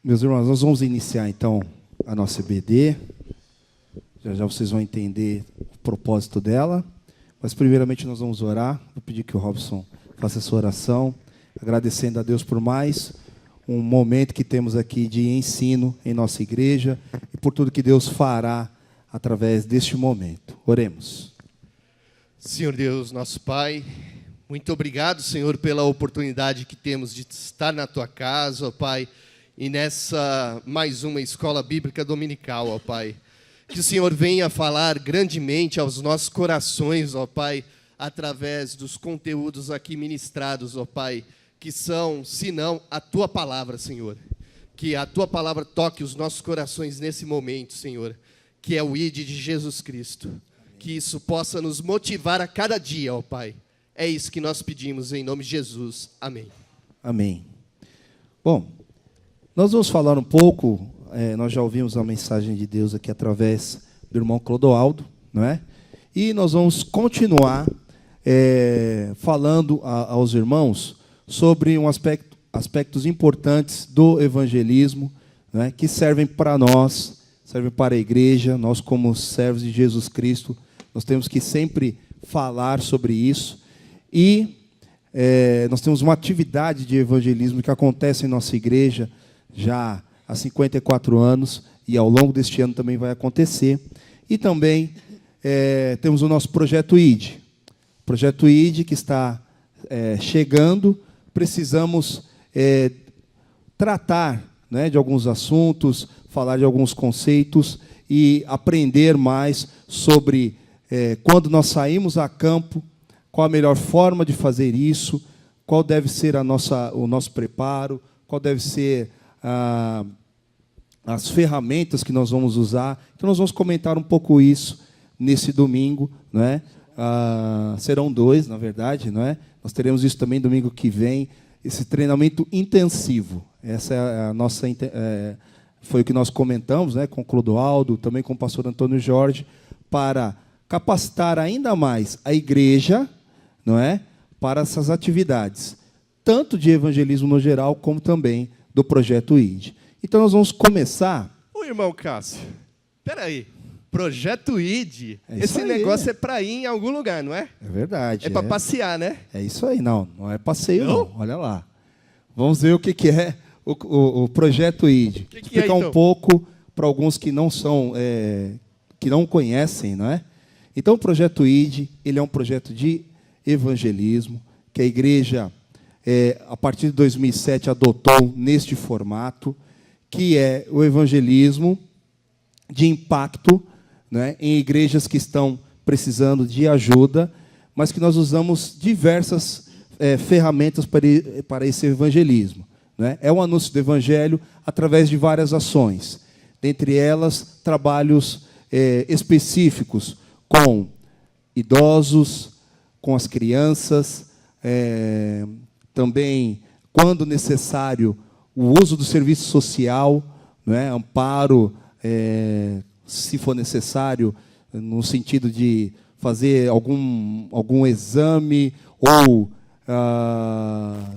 Meus irmãos, nós vamos iniciar então a nossa EBD. Já já vocês vão entender o propósito dela. Mas primeiramente nós vamos orar. Vou pedir que o Robson faça essa oração, agradecendo a Deus por mais um momento que temos aqui de ensino em nossa igreja e por tudo que Deus fará através deste momento. Oremos. Senhor Deus, nosso Pai, muito obrigado, Senhor, pela oportunidade que temos de estar na Tua casa, ó Pai, e nessa mais uma escola bíblica dominical, ó Pai. Que o Senhor venha falar grandemente aos nossos corações, ó Pai, através dos conteúdos aqui ministrados, ó Pai, que são, se não, a Tua palavra, Senhor. Que a Tua palavra toque os nossos corações nesse momento, Senhor, que é o ID de Jesus Cristo. Que isso possa nos motivar a cada dia, ó Pai. É isso que nós pedimos em nome de Jesus. Amém. Amém. Bom, nós vamos falar um pouco, nós já ouvimos a mensagem de Deus aqui através do irmão Clodoaldo, não é? E nós vamos continuar falando aos irmãos sobre aspectos importantes do evangelismo, não é? Que servem para nós, servem para a igreja, nós como servos de Jesus Cristo, nós temos que sempre falar sobre isso. E nós temos uma atividade de evangelismo que acontece em nossa igreja já há 54 anos, e ao longo deste ano também vai acontecer. E também temos o nosso Projeto ID. Projeto ID que está chegando, precisamos tratar, né, de alguns assuntos, falar de alguns conceitos e aprender mais sobre quando nós saímos a campo, qual a melhor forma de fazer isso, qual deve ser o nosso preparo, qual deve ser as ferramentas que nós vamos usar. Então, nós vamos comentar um pouco isso nesse domingo, não é? Serão 2, na verdade, não é? Nós teremos isso também domingo que vem, esse treinamento intensivo. Essa é a nossa, foi o que nós comentamos, né, com o Clodoaldo, também com o pastor Antônio Jorge, para capacitar ainda mais a igreja, não é, para essas atividades, tanto de evangelismo no geral, como também do Projeto ID. Então, nós vamos começar... Ô, irmão Cássio, espera aí. Projeto ID, esse aí, negócio é para ir em algum lugar, não é? É verdade. É para passear, né? É isso aí, não é passeio, não. Olha lá. Vamos ver o que é o Projeto ID. Que explicar então? Um pouco para alguns que não são, que não conhecem, não é? Então, o Projeto ID, ele é um projeto de evangelismo que a igreja, a partir de 2007, adotou neste formato, que é o evangelismo de impacto, né, em igrejas que estão precisando de ajuda, mas que nós usamos diversas ferramentas para esse evangelismo, né? É um anúncio do evangelho através de várias ações, dentre elas trabalhos específicos com idosos, com as crianças, também, quando necessário, o uso do serviço social, né, amparo, se for necessário, no sentido de fazer algum exame, ou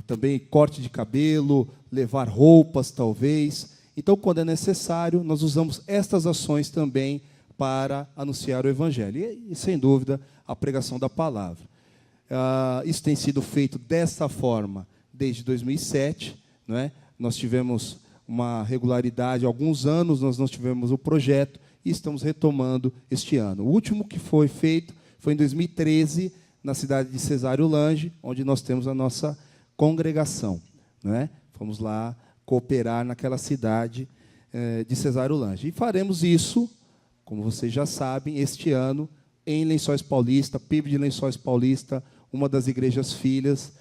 também corte de cabelo, levar roupas, talvez. Então, quando é necessário, nós usamos estas ações também para anunciar o Evangelho. E sem dúvida, a pregação da palavra. Isso tem sido feito dessa forma desde 2007. Não é? Nós tivemos uma regularidade, há alguns anos nós não tivemos o projeto, e estamos retomando este ano. O último que foi feito foi em 2013, na cidade de Cesário Lange, onde nós temos a nossa congregação. Não é? Fomos lá cooperar naquela cidade de Cesário Lange. E faremos isso, como vocês já sabem, este ano, em Lençóis Paulista, PIB de Lençóis Paulista, uma das igrejas filhas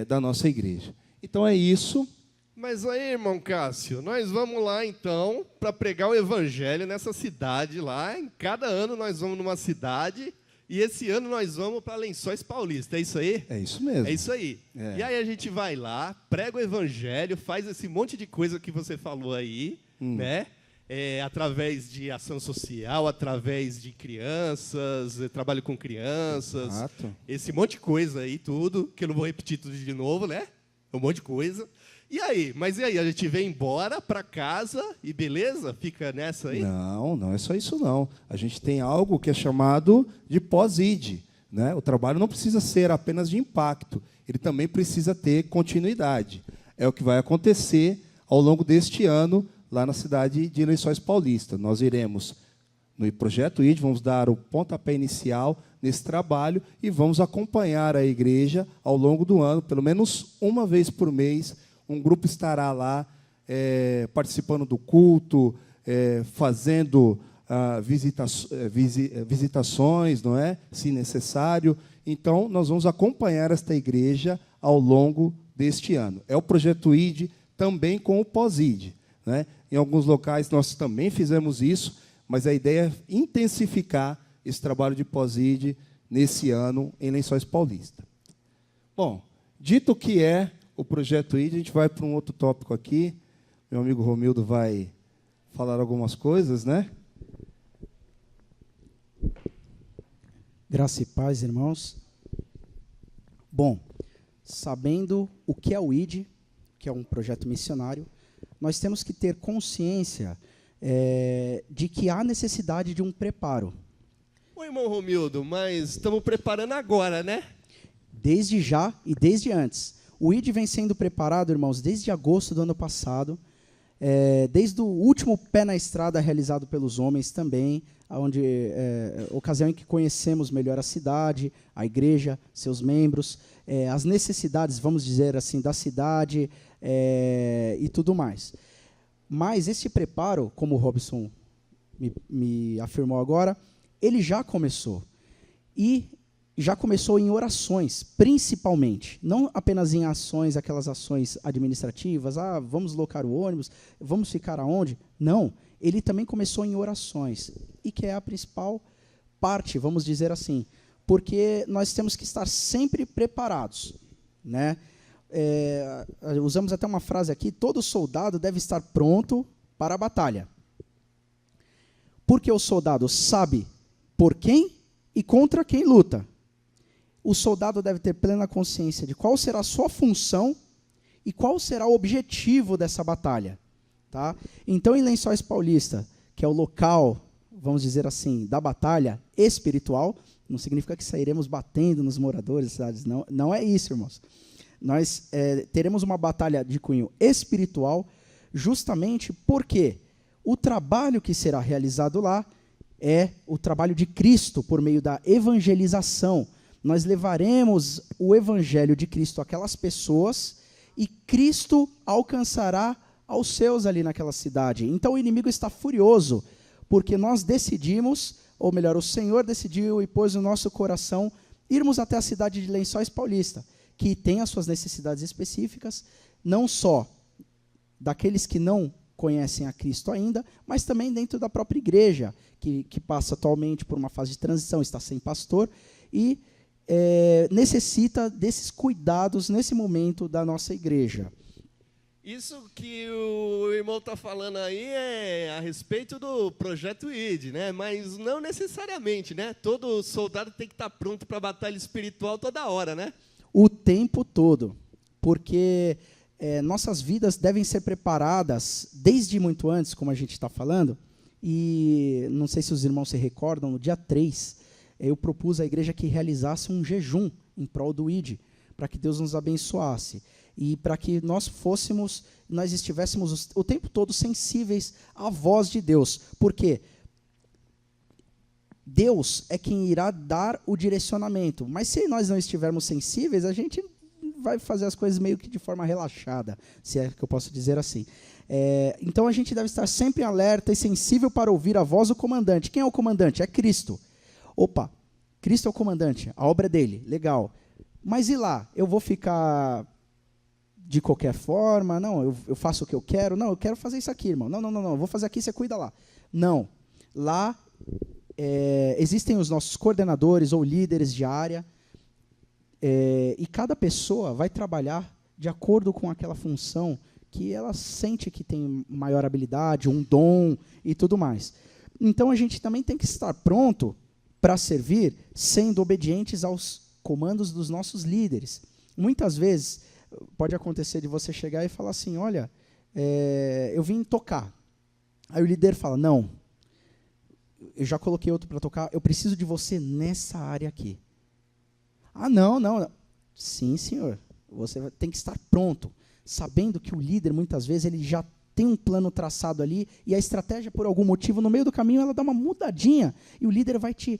da nossa igreja. Então é isso. Mas aí, irmão Cássio, nós vamos lá, então, para pregar o evangelho nessa cidade lá. Em cada ano nós vamos numa cidade, e esse ano nós vamos para Lençóis Paulista. É isso aí? É isso mesmo. É isso aí. E aí a gente vai lá, prega o evangelho, faz esse monte de coisa que você falou aí, né? através de ação social, através de crianças, trabalho com crianças, Exato. esse monte de coisa aí, tudo, que eu não vou repetir tudo de novo, né? Um monte de coisa. E aí? Mas e aí? A gente vem embora para casa e beleza? Fica nessa aí? Não, não é só isso não. A gente tem algo que é chamado de pós-id, né? O trabalho não precisa ser apenas de impacto, ele também precisa ter continuidade. É o que vai acontecer ao longo deste ano lá na cidade de Lençóis Paulista. Nós iremos no projeto ID, vamos dar o pontapé inicial nesse trabalho e vamos acompanhar a igreja ao longo do ano, pelo menos uma vez por mês. Um grupo estará lá participando do culto, fazendo visitações, não é? Se necessário. Então, nós vamos acompanhar esta igreja ao longo deste ano. É o projeto ID também com o pós-ID, né? Em alguns locais nós também fizemos isso, mas a ideia é intensificar esse trabalho de pós-ID nesse ano em Lençóis Paulista. Bom, dito o que é o projeto ID, a gente vai para um outro tópico aqui. Meu amigo Romildo vai falar algumas coisas, né? Graça e paz, irmãos. Bom, sabendo o que é o ID, que é um projeto missionário, nós temos que ter consciência de que há necessidade de um preparo. Ô, irmão Romildo, mas estamos preparando agora, né? Desde já e desde antes. O ID vem sendo preparado, irmãos, desde agosto do ano passado, desde o último pé na estrada realizado pelos homens também, onde, ocasião em que conhecemos melhor a cidade, a igreja, seus membros, as necessidades, vamos dizer assim, da cidade e tudo mais. Mas esse preparo, como o Robson me afirmou agora, ele já começou. E já começou em orações, principalmente. Não apenas em ações, aquelas ações administrativas, vamos locar o ônibus, vamos ficar aonde? Não, ele também começou em orações, e que é a principal parte, vamos dizer assim, porque nós temos que estar sempre preparados, né? Usamos até uma frase aqui, todo soldado deve estar pronto para a batalha. Porque o soldado sabe por quem e contra quem luta. O soldado deve ter plena consciência de qual será a sua função e qual será o objetivo dessa batalha. Tá? Então, em Lençóis Paulista, que é o local, vamos dizer assim, da batalha espiritual, não significa que sairemos batendo nos moradores das cidades, não é isso, irmãos. Nós teremos uma batalha de cunho espiritual, justamente porque o trabalho que será realizado lá é o trabalho de Cristo por meio da evangelização. Nós levaremos o evangelho de Cristo àquelas pessoas e Cristo alcançará aos seus ali naquela cidade. Então o inimigo está furioso, porque nós decidimos, ou melhor, o Senhor decidiu e pôs no nosso coração irmos até a cidade de Lençóis Paulista, que tem as suas necessidades específicas, não só daqueles que não conhecem a Cristo ainda, mas também dentro da própria igreja, que passa atualmente por uma fase de transição, está sem pastor, e necessita desses cuidados nesse momento da nossa igreja. Isso que o irmão está falando aí é a respeito do projeto ID, né? Mas não necessariamente, né? Todo soldado tem que estar pronto para a batalha espiritual toda hora, né? O tempo todo, porque nossas vidas devem ser preparadas desde muito antes, como a gente está falando, e não sei se os irmãos se recordam, no dia 3, eu propus à igreja que realizasse um jejum em prol do ID, para que Deus nos abençoasse, e para que nós estivéssemos o tempo todo sensíveis à voz de Deus, porque Deus é quem irá dar o direcionamento, mas se nós não estivermos sensíveis, a gente vai fazer as coisas meio que de forma relaxada, se é que eu posso dizer assim. Então a gente deve estar sempre alerta e sensível para ouvir a voz do comandante. Quem é o comandante? É Cristo. Opa, Cristo é o comandante, a obra é dele, legal. Mas e lá? Eu vou ficar de qualquer forma? Não, eu faço o que eu quero? Não, eu quero fazer isso aqui, irmão. Não, eu vou fazer aqui, você cuida lá. Não, lá existem os nossos coordenadores ou líderes de área, e cada pessoa vai trabalhar de acordo com aquela função que ela sente que tem maior habilidade, um dom e tudo mais. Então a gente também tem que estar pronto para servir, sendo obedientes aos comandos dos nossos líderes. Muitas vezes pode acontecer de você chegar e falar assim, olha, eu vim tocar. Aí o líder fala, não, eu já coloquei outro para tocar, eu preciso de você nessa área aqui. Ah, não. Sim, senhor. Você tem que estar pronto, sabendo que o líder, muitas vezes, ele já tem um plano traçado ali, e a estratégia, por algum motivo, no meio do caminho, ela dá uma mudadinha, e o líder vai te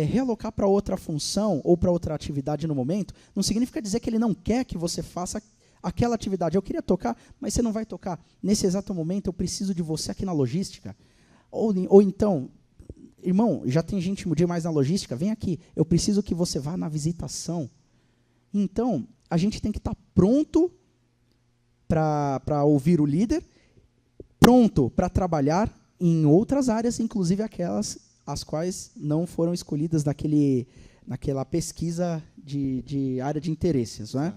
realocar para outra função, ou para outra atividade no momento. Não significa dizer que ele não quer que você faça aquela atividade. Eu queria tocar, mas você não vai tocar. Nesse exato momento, eu preciso de você aqui na logística. Ou então, irmão, já tem gente demais na logística, vem aqui, eu preciso que você vá na visitação. Então, a gente tem que estar pronto para ouvir o líder, pronto para trabalhar em outras áreas, inclusive aquelas as quais não foram escolhidas naquela pesquisa de área de interesses. Não é?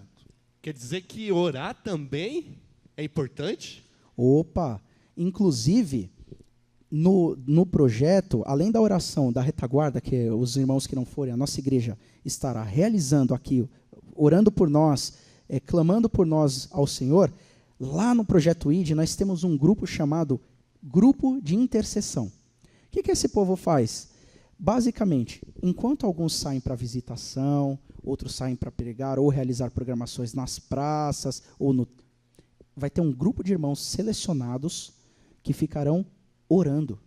Quer dizer que orar também é importante? Opa! Inclusive, no projeto, além da oração da retaguarda, que os irmãos que não forem, a nossa igreja estará realizando aqui, orando por nós, clamando por nós ao Senhor, lá no Projeto ID, nós temos um grupo chamado Grupo de Intercessão. O que esse povo faz? Basicamente, enquanto alguns saem para visitação, outros saem para pregar ou realizar programações nas praças, vai ter um grupo de irmãos selecionados que ficarão orando,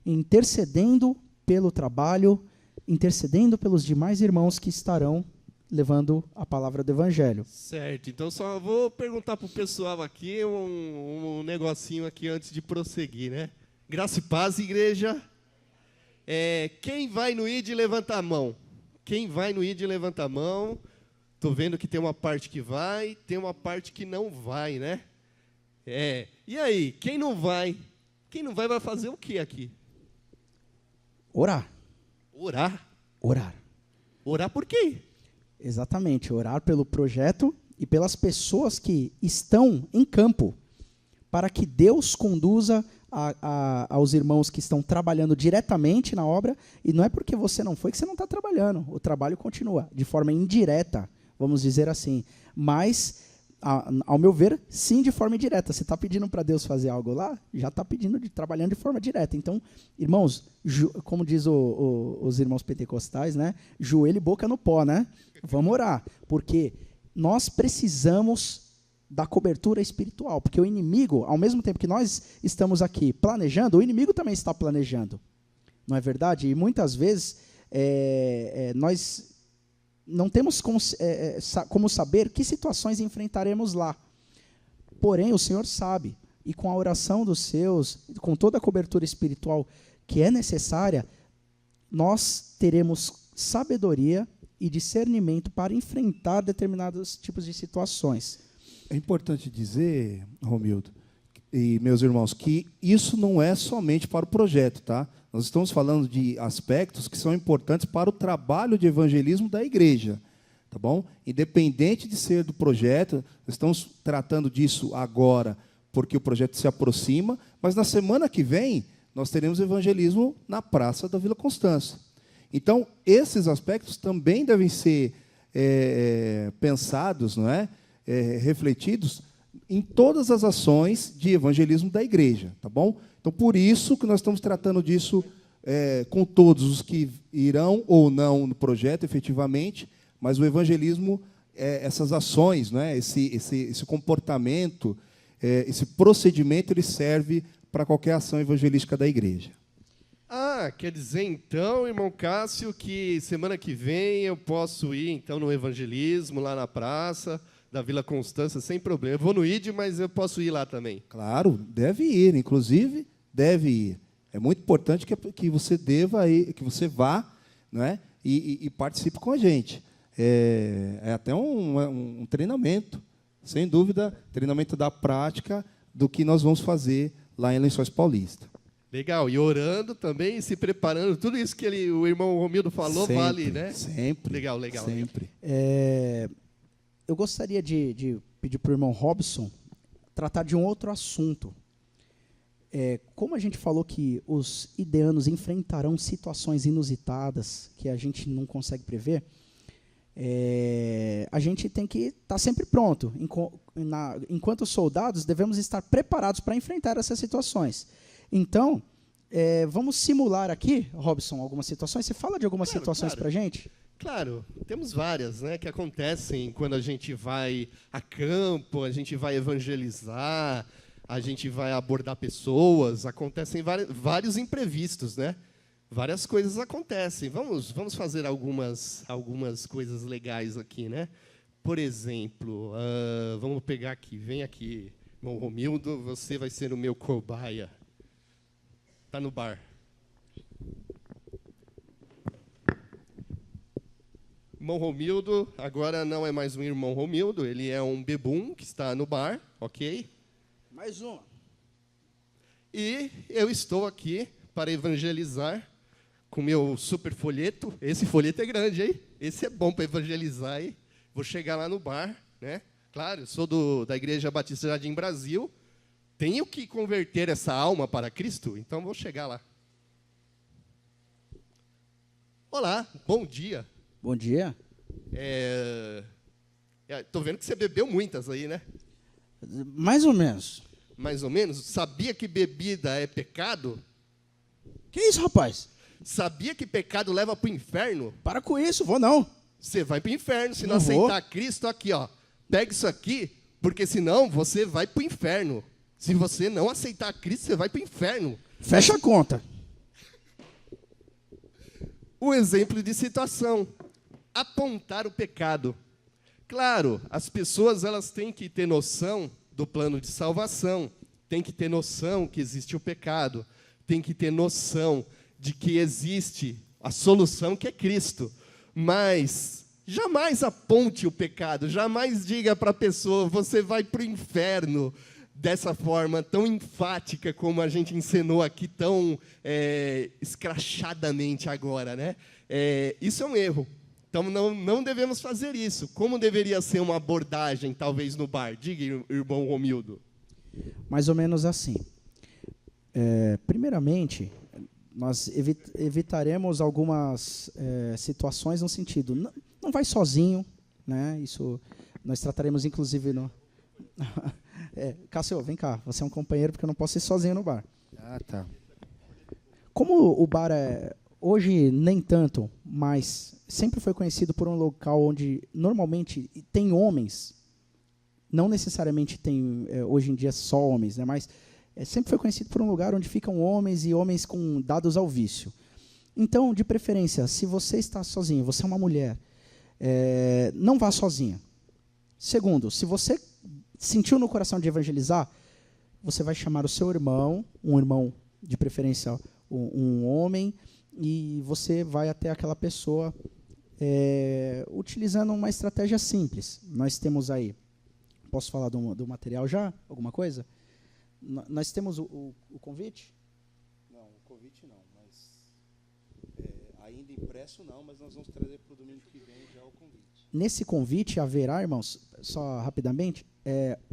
intercedendo pelo trabalho, intercedendo pelos demais irmãos que estarão levando a palavra do Evangelho. Certo, então só vou perguntar para o pessoal aqui um negocinho aqui antes de prosseguir, né? Graça e paz, igreja. Quem vai no ID, levanta a mão. Quem vai no ID, levanta a mão. Estou vendo que tem uma parte que vai, tem uma parte que não vai, né? E aí, quem não vai? Quem não vai fazer o que aqui? Orar. Orar? Orar. Orar por quê? Exatamente, orar pelo projeto e pelas pessoas que estão em campo, para que Deus conduza aos irmãos que estão trabalhando diretamente na obra, e não é porque você não foi que você não está trabalhando, o trabalho continua, de forma indireta, vamos dizer assim, mas, ao meu ver, sim, de forma indireta. Você está pedindo para Deus fazer algo lá, já está trabalhando de forma direta. Então, irmãos, como diz os irmãos pentecostais, né? Joelho e boca no pó, né? Vamos orar, porque nós precisamos da cobertura espiritual, porque o inimigo, ao mesmo tempo que nós estamos aqui planejando, o inimigo também está planejando, não é verdade? E muitas vezes nós não temos como saber que situações enfrentaremos lá, porém o Senhor sabe, e com a oração dos seus, com toda a cobertura espiritual que é necessária, nós teremos sabedoria e discernimento para enfrentar determinados tipos de situações. É importante dizer, Romildo, e meus irmãos, que isso não é somente para o projeto, tá? Nós estamos falando de aspectos que são importantes para o trabalho de evangelismo da igreja, tá bom? Independente de ser do projeto, nós estamos tratando disso agora, porque o projeto se aproxima, mas na semana que vem nós teremos evangelismo na Praça da Vila Constância. Então, esses aspectos também devem ser pensados, não é? Refletidos em todas as ações de evangelismo da igreja, tá bom? Então, por isso que nós estamos tratando disso com todos os que irão ou não no projeto, efetivamente, mas o evangelismo, essas ações, não é? Esse comportamento, esse procedimento, ele serve para qualquer ação evangelística da igreja. Quer dizer, então, irmão Cássio, que semana que vem eu posso ir, então, no evangelismo, lá na praça da Vila Constância, sem problema. Eu vou no ID, mas eu posso ir lá também. Claro, deve ir, inclusive, deve ir. É muito importante que você que você vá, não é? E participe com a gente. É até um treinamento, sem dúvida, treinamento da prática do que nós vamos fazer lá em Lençóis Paulista. Legal, e orando também, se preparando, tudo isso que o irmão Romildo falou, sempre, vale, né? Sempre. Legal. Sempre. eu gostaria de pedir para o irmão Robson tratar de um outro assunto. Como a gente falou que os ideanos enfrentarão situações inusitadas que a gente não consegue prever, a gente tem que estar sempre pronto. Enquanto soldados, devemos estar preparados para enfrentar essas situações. Então, vamos simular aqui, Robson, algumas situações. Você fala de algumas situações para a gente? Claro, temos várias, né, que acontecem quando a gente vai a campo, a gente vai evangelizar, a gente vai abordar pessoas, acontecem vários imprevistos, né? Várias coisas acontecem. Vamos fazer algumas coisas legais aqui, né? Por exemplo, vamos pegar aqui, vem aqui, irmão Romildo, você vai ser o meu cobaia. Está no bar. Irmão Romildo, agora não é mais um irmão Romildo, ele é um bebum que está no bar, ok? Mais uma. E eu estou aqui para evangelizar com meu super folheto. Esse folheto é grande, hein? Esse é bom para evangelizar, hein? Vou chegar lá no bar, né? Claro, eu sou da Igreja Batista Jardim Brasil. Tenho que converter essa alma para Cristo, então vou chegar lá. Olá, bom dia. Bom dia. Estou vendo que você bebeu muitas aí, né? Mais ou menos. Mais ou menos. Sabia que bebida é pecado? Que isso, rapaz? Sabia que pecado leva para o inferno? Para com isso, vou não. Você vai para o inferno se não Não vou. aceitar Cristo. Aqui, ó. Pega isso aqui, porque senão você vai para o inferno. Se você não aceitar Cristo, você vai para o inferno. Fecha a conta. O exemplo de situação. Apontar o pecado. Claro, as pessoas elas têm que ter noção do plano de salvação, têm que ter noção que existe o pecado, têm que ter noção de que existe a solução que é Cristo. Mas jamais aponte o pecado, jamais diga para a pessoa, você vai para o inferno, dessa forma tão enfática como a gente encenou aqui, tão escrachadamente agora, né? Isso é um erro. Então, não devemos fazer isso. Como deveria ser uma abordagem, talvez, no bar? Diga, irmão Romildo. Mais ou menos assim. Primeiramente, nós evitaremos algumas situações no sentido, não vai sozinho, né? Isso nós trataremos, inclusive, no... Cássio, vem cá, você é um companheiro, porque eu não posso ir sozinho no bar. Ah, tá. Como o bar hoje nem tanto, mas sempre foi conhecido por um local onde normalmente tem homens, não necessariamente tem hoje em dia só homens, né, mas sempre foi conhecido por um lugar onde ficam homens e homens com dados ao vício. Então, de preferência, se você está sozinho, você é uma mulher, não vá sozinha. Segundo, se você sentiu no coração de evangelizar, você vai chamar o seu irmão, um irmão de preferência um homem, e você vai até aquela pessoa utilizando uma estratégia simples. Nós temos aí, posso falar do material já? Alguma coisa? Nós temos o convite? Não, o convite não, mas ainda impresso não, mas nós vamos trazer para o domingo que vem já o convite. Nesse convite haverá, irmãos, só rapidamente,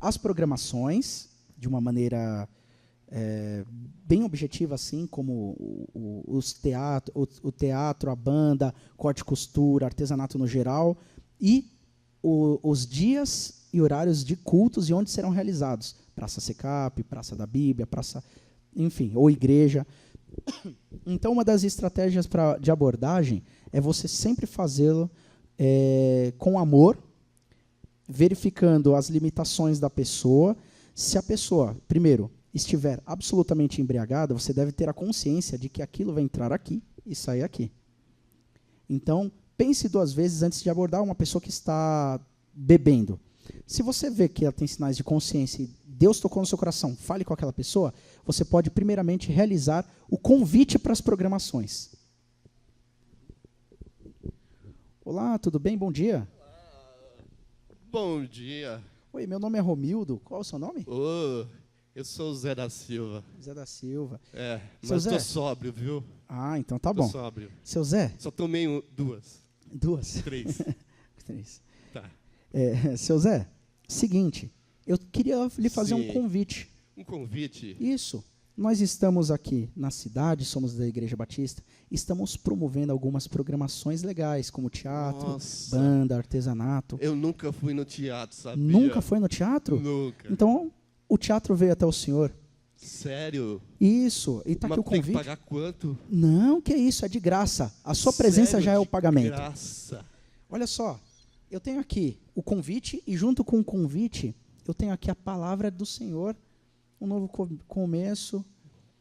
as programações, de uma maneira bem objetiva, assim, como o teatro, a banda, corte e costura, artesanato no geral, e os dias e horários de cultos e onde serão realizados. Praça Secap, Praça da Bíblia, praça, enfim, ou igreja. Então, uma das estratégias de abordagem é você sempre fazê-lo com amor, verificando as limitações da pessoa. Se a pessoa, primeiro, estiver absolutamente embriagada, você deve ter a consciência de que aquilo vai entrar aqui e sair aqui. Então, pense 2 vezes antes de abordar uma pessoa que está bebendo. Se você vê que ela tem sinais de consciência e Deus tocou no seu coração, fale com aquela pessoa, você pode primeiramente realizar o convite para as programações. Olá, tudo bem? Bom dia. Bom dia. Oi, meu nome é Romildo. Qual é o seu nome? Eu sou o Zé da Silva. Zé da Silva. Mas Seu Zé? tô sóbrio, viu? Ah, então tá Tô bom. sóbrio. Seu Zé? Só tomei 2. 2. 3. 3. Tá. Seu Zé, seguinte, eu queria lhe fazer Sim. um convite. Um convite. Isso. Nós estamos aqui na cidade, somos da Igreja Batista, estamos promovendo algumas programações legais, como teatro, Nossa. banda, artesanato. Eu nunca fui no teatro, sabia? Nunca foi no teatro? Nunca. Então, o teatro veio até o senhor. Sério? Isso, e está Mas aqui o tem que convite. pagar quanto? Não, que isso, é de graça. A sua presença Sério? já é o De pagamento. graça. Olha só, eu tenho aqui o convite e junto com o convite, eu tenho aqui a palavra do Senhor, um novo começo.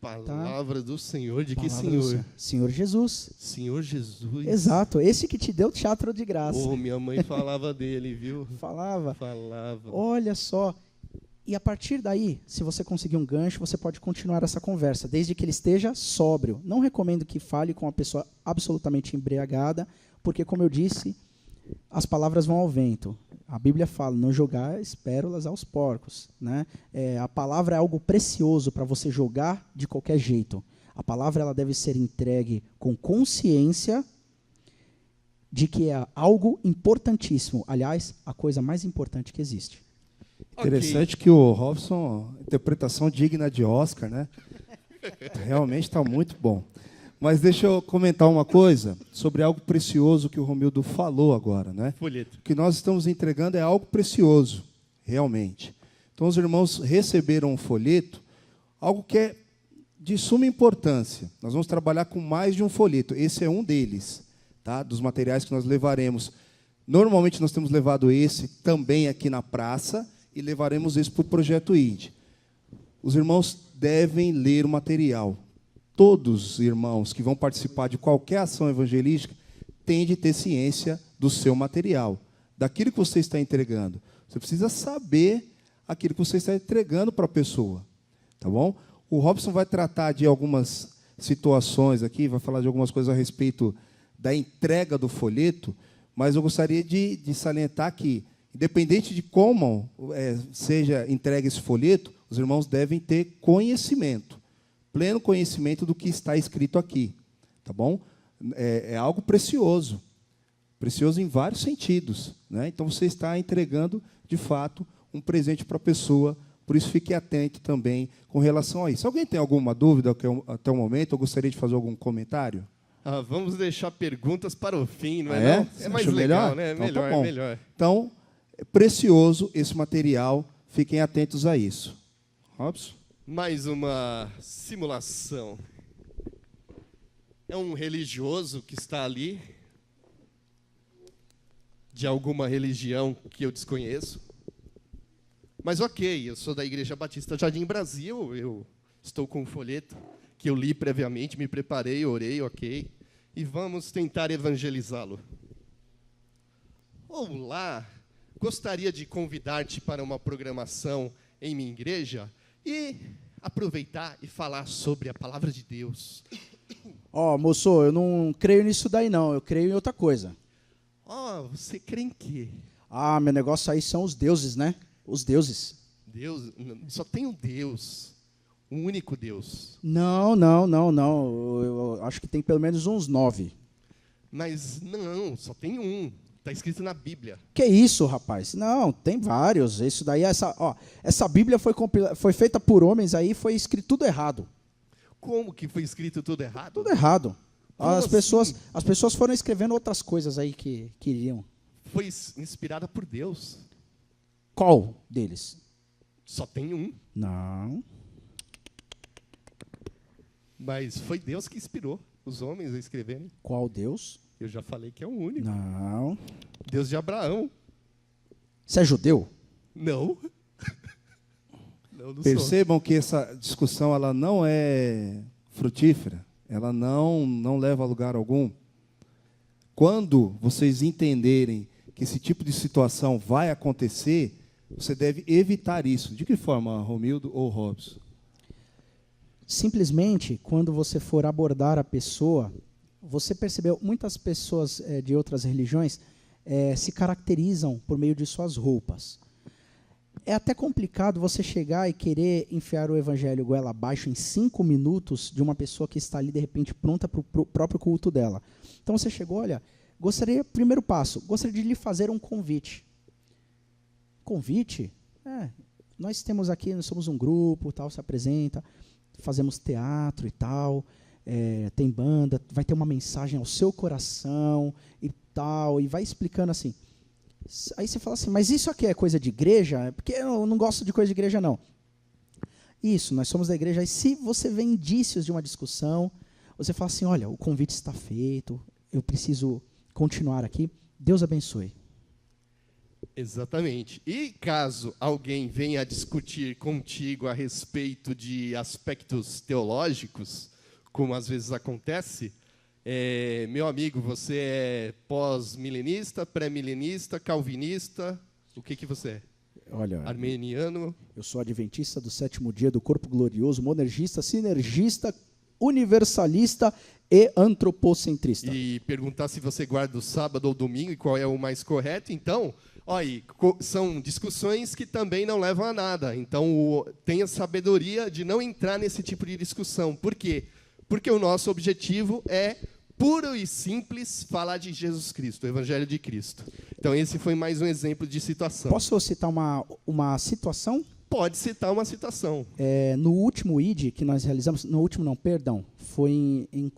Palavra do Senhor, de que Palavra do Senhor? Senhor Jesus. Senhor Jesus. Exato, esse que te deu teatro de graça. Oh, minha mãe falava dele, viu? Falava. Falava. Olha só. E a partir daí, se você conseguir um gancho, você pode continuar essa conversa, desde que ele esteja sóbrio. Não recomendo que fale com uma pessoa absolutamente embriagada, porque, como eu disse, as palavras vão ao vento. A Bíblia fala, não jogais pérolas aos porcos. Né? A palavra é algo precioso para você jogar de qualquer jeito. A palavra ela deve ser entregue com consciência de que é algo importantíssimo. Aliás, a coisa mais importante que existe. Interessante que o Robson, interpretação digna de Oscar, né? Realmente está muito bom. Mas deixa eu comentar uma coisa sobre algo precioso que o Romildo falou agora, né? Folheto. O que nós estamos entregando é algo precioso, realmente. Então, os irmãos receberam um folheto, algo que é de suma importância. Nós vamos trabalhar com mais de um folheto. Esse é um deles, tá? Dos materiais que nós levaremos. Normalmente, nós temos levado esse também aqui na praça e levaremos esse para o Projeto ID. Os irmãos devem ler o material. Todos os irmãos que vão participar de qualquer ação evangelística têm de ter ciência do seu material, daquilo que você está entregando. Você precisa saber aquilo que você está entregando para a pessoa. Tá bom? O Robson vai tratar de algumas situações aqui, vai falar de algumas coisas a respeito da entrega do folheto, mas eu gostaria de salientar que, independente de como seja entregue esse folheto, os irmãos devem ter conhecimento, pleno conhecimento do que está escrito aqui, tá bom? É algo precioso, precioso em vários sentidos, né? Então você está entregando, de fato, um presente para a pessoa, por isso fique atento também com relação a isso. Alguém tem alguma dúvida até o momento? Eu gostaria de fazer algum comentário? Vamos deixar perguntas para o fim, não é? É? Não? Você É mais acha legal, melhor? né? É Então, melhor, tá bom. é melhor. Então, é precioso esse material, fiquem atentos a isso. Robson? Mais uma simulação. É um religioso que está ali, de alguma religião que eu desconheço. Mas ok, eu sou da Igreja Batista Jardim Brasil, eu estou com um folheto que eu li previamente, me preparei, orei, ok. E vamos tentar evangelizá-lo. Olá, gostaria de convidar-te para uma programação em minha igreja e aproveitar e falar sobre a palavra de Deus. Ó, moço, eu não creio nisso daí não, eu creio em outra coisa. Você crê em quê? Ah, meu negócio aí são os deuses, né? Os deuses. Deus, só tem um Deus, um único Deus. Não. Eu acho que tem pelo menos uns 9. Mas não, só tem um. Está escrito na Bíblia. Que isso, rapaz? Não, tem vários. Isso daí, essa Bíblia foi feita por homens aí, foi escrito tudo errado. Como que foi escrito tudo errado? Tudo errado. Como As assim? pessoas foram escrevendo outras coisas aí que queriam. Foi inspirada por Deus. Qual deles? Só tem um. Não. Mas foi Deus que inspirou os homens a escreverem. Qual Deus? Eu já falei que é o único. Não. Deus de Abraão. Você é judeu? Não. Não sou. Percebam que essa discussão ela não é frutífera, ela não leva a lugar algum. Quando vocês entenderem que esse tipo de situação vai acontecer, você deve evitar isso. De que forma, Romildo ou Robson? Simplesmente, quando você for abordar a pessoa, você percebeu, muitas pessoas de outras religiões se caracterizam por meio de suas roupas. É até complicado você chegar e querer enfiar o evangelho goela abaixo em 5 minutos de uma pessoa que está ali, de repente, pronta para o próprio culto dela. Então você chegou, olha, primeiro passo, gostaria de lhe fazer um convite. Convite? Nós temos aqui, nós somos um grupo, tal, se apresenta, fazemos teatro e tal, tem banda, vai ter uma mensagem ao seu coração e tal, e vai explicando assim. Aí você fala assim, mas isso aqui é coisa de igreja? Porque eu não gosto de coisa de igreja, não. Isso, nós somos da igreja. E se você vê indícios de uma discussão, você fala assim, olha, o convite está feito, eu preciso continuar aqui, Deus abençoe. Exatamente. E caso alguém venha discutir contigo a respeito de aspectos teológicos, como às vezes acontece, meu amigo, você é pós-milenista, pré-milenista, calvinista, o que você é? Olha, armeniano? Eu sou adventista do sétimo dia do corpo glorioso, monergista, sinergista, universalista e antropocentrista. E perguntar se você guarda o sábado ou domingo e qual é o mais correto, então... Olha, são discussões que também não levam a nada. Então, tenha sabedoria de não entrar nesse tipo de discussão. Por quê? Porque o nosso objetivo é puro e simples falar de Jesus Cristo, o Evangelho de Cristo. Então, esse foi mais um exemplo de situação. Posso citar uma situação? Pode citar uma situação. No último ID que nós realizamos, foi em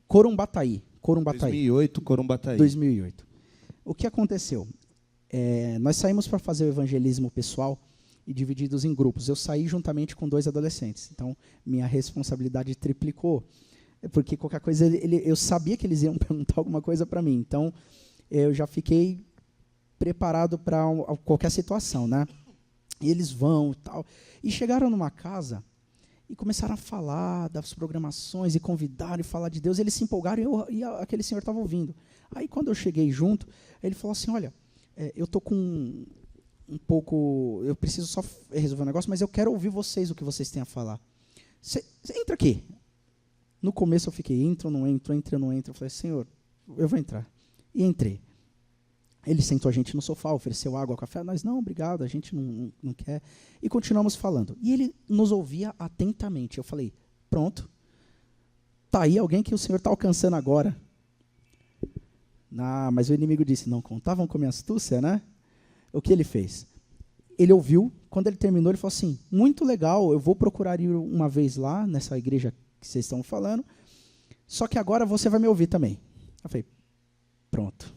Corumbataí. 2008, Corumbataí. 2008. O que aconteceu? Nós saímos para fazer o evangelismo pessoal e divididos em grupos. Eu saí juntamente com 2 adolescentes. Então, minha responsabilidade triplicou. Porque qualquer coisa, eu sabia que eles iam perguntar alguma coisa para mim. Então, eu já fiquei preparado para qualquer situação, né? E eles vão e tal. E chegaram numa casa e começaram a falar das programações e convidaram e falar de Deus. Eles se empolgaram e aquele senhor estava ouvindo. Aí, quando eu cheguei junto, ele falou assim, olha, eu estou com um pouco... Eu preciso só resolver um negócio, mas eu quero ouvir vocês, o que vocês têm a falar. Você entra aqui. No começo eu fiquei, entro, não entro, entro, não entro. Eu falei, Senhor, eu vou entrar. E entrei. Ele sentou a gente no sofá, ofereceu água, café. Nós, não, obrigado, a gente não quer. E continuamos falando. E ele nos ouvia atentamente. Eu falei, pronto. Está aí alguém que o Senhor está alcançando agora. Mas o inimigo disse, não contavam com minha astúcia, né? O que ele fez? Ele ouviu, quando ele terminou, ele falou assim, muito legal, eu vou procurar ir uma vez lá, nessa igreja que vocês estão falando, só que agora você vai me ouvir também. Eu falei, pronto.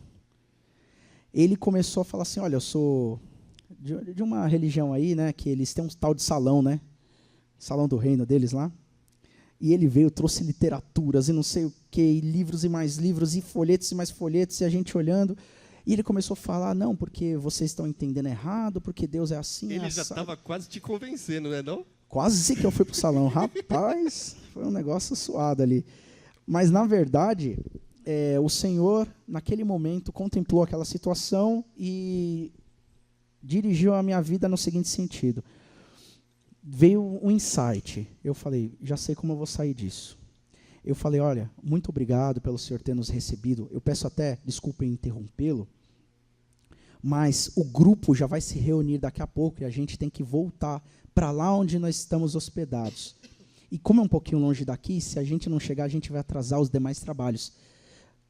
Ele começou a falar assim, olha, eu sou de uma religião aí, né, que eles têm um tal de salão, né? Salão do reino deles lá. E ele veio, trouxe literaturas e não sei o quê, e livros e mais livros, e folhetos e mais folhetos, e a gente olhando. E ele começou a falar, não, porque vocês estão entendendo errado, porque Deus é assim. Ele já estava quase te convencendo, não é não? Quase que eu fui para o salão. Rapaz, foi um negócio suado ali. Mas, na verdade, o Senhor, naquele momento, contemplou aquela situação e dirigiu a minha vida no seguinte sentido. Veio um insight. Eu falei, já sei como eu vou sair disso. Eu falei, olha, muito obrigado pelo Senhor ter nos recebido. Eu peço até, desculpem interrompê-lo, mas o grupo já vai se reunir daqui a pouco e a gente tem que voltar para lá onde nós estamos hospedados. E como é um pouquinho longe daqui, se a gente não chegar, a gente vai atrasar os demais trabalhos.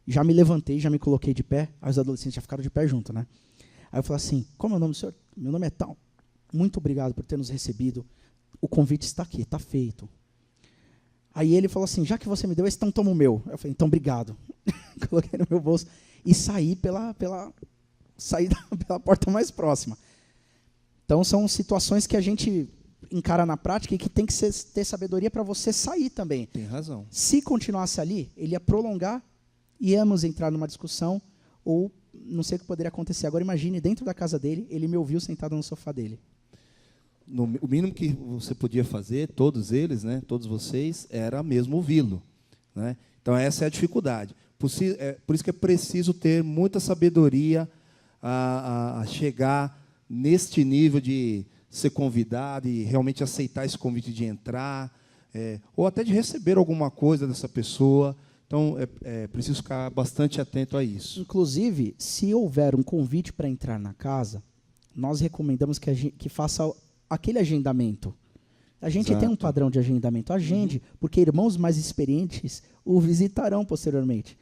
Já me levantei, já me coloquei de pé, aí os adolescentes já ficaram de pé junto, né? Aí eu falei assim, como é o nome do senhor? Meu nome é tal. Muito obrigado por ter nos recebido. O convite está aqui, está feito. Aí ele falou assim, já que você me deu esse, então toma o meu. Eu falei, então obrigado. Coloquei no meu bolso e saí pela porta mais próxima. Então são situações que a gente encara na prática e que tem que ter sabedoria para você sair também. Tem razão. Se continuasse ali, ele ia prolongar, íamos entrar numa discussão, ou não sei o que poderia acontecer. Agora imagine, dentro da casa dele, ele me ouviu sentado no sofá dele. O mínimo que você podia fazer, todos eles, né, todos vocês, era mesmo ouvi-lo, né? Então essa é a dificuldade. Por isso que é preciso ter muita sabedoria a chegar neste nível de ser convidado e realmente aceitar esse convite de entrar, ou até de receber alguma coisa dessa pessoa. Então é preciso ficar bastante atento a isso. Inclusive, se houver um convite para entrar na casa, nós recomendamos que faça aquele agendamento. A gente Exato. tem um padrão de agendamento. Agende, porque irmãos mais experientes o visitarão posteriormente.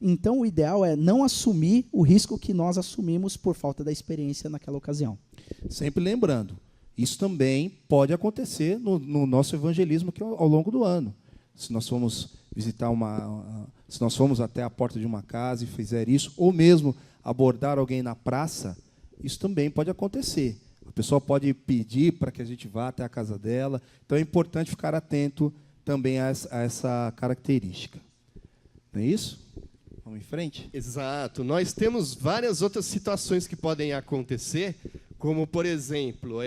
Então, o ideal é não assumir o risco que nós assumimos por falta da experiência naquela ocasião. Sempre lembrando, isso também pode acontecer no nosso evangelismo aqui ao longo do ano. Se nós formos visitar se nós formos até a porta de uma casa e fizer isso, ou mesmo abordar alguém na praça, isso também pode acontecer. A pessoa pode pedir para que a gente vá até a casa dela. Então é importante ficar atento também a essa característica. Não é isso? Vamos em frente? Exato. Nós temos várias outras situações que podem acontecer, como, por exemplo,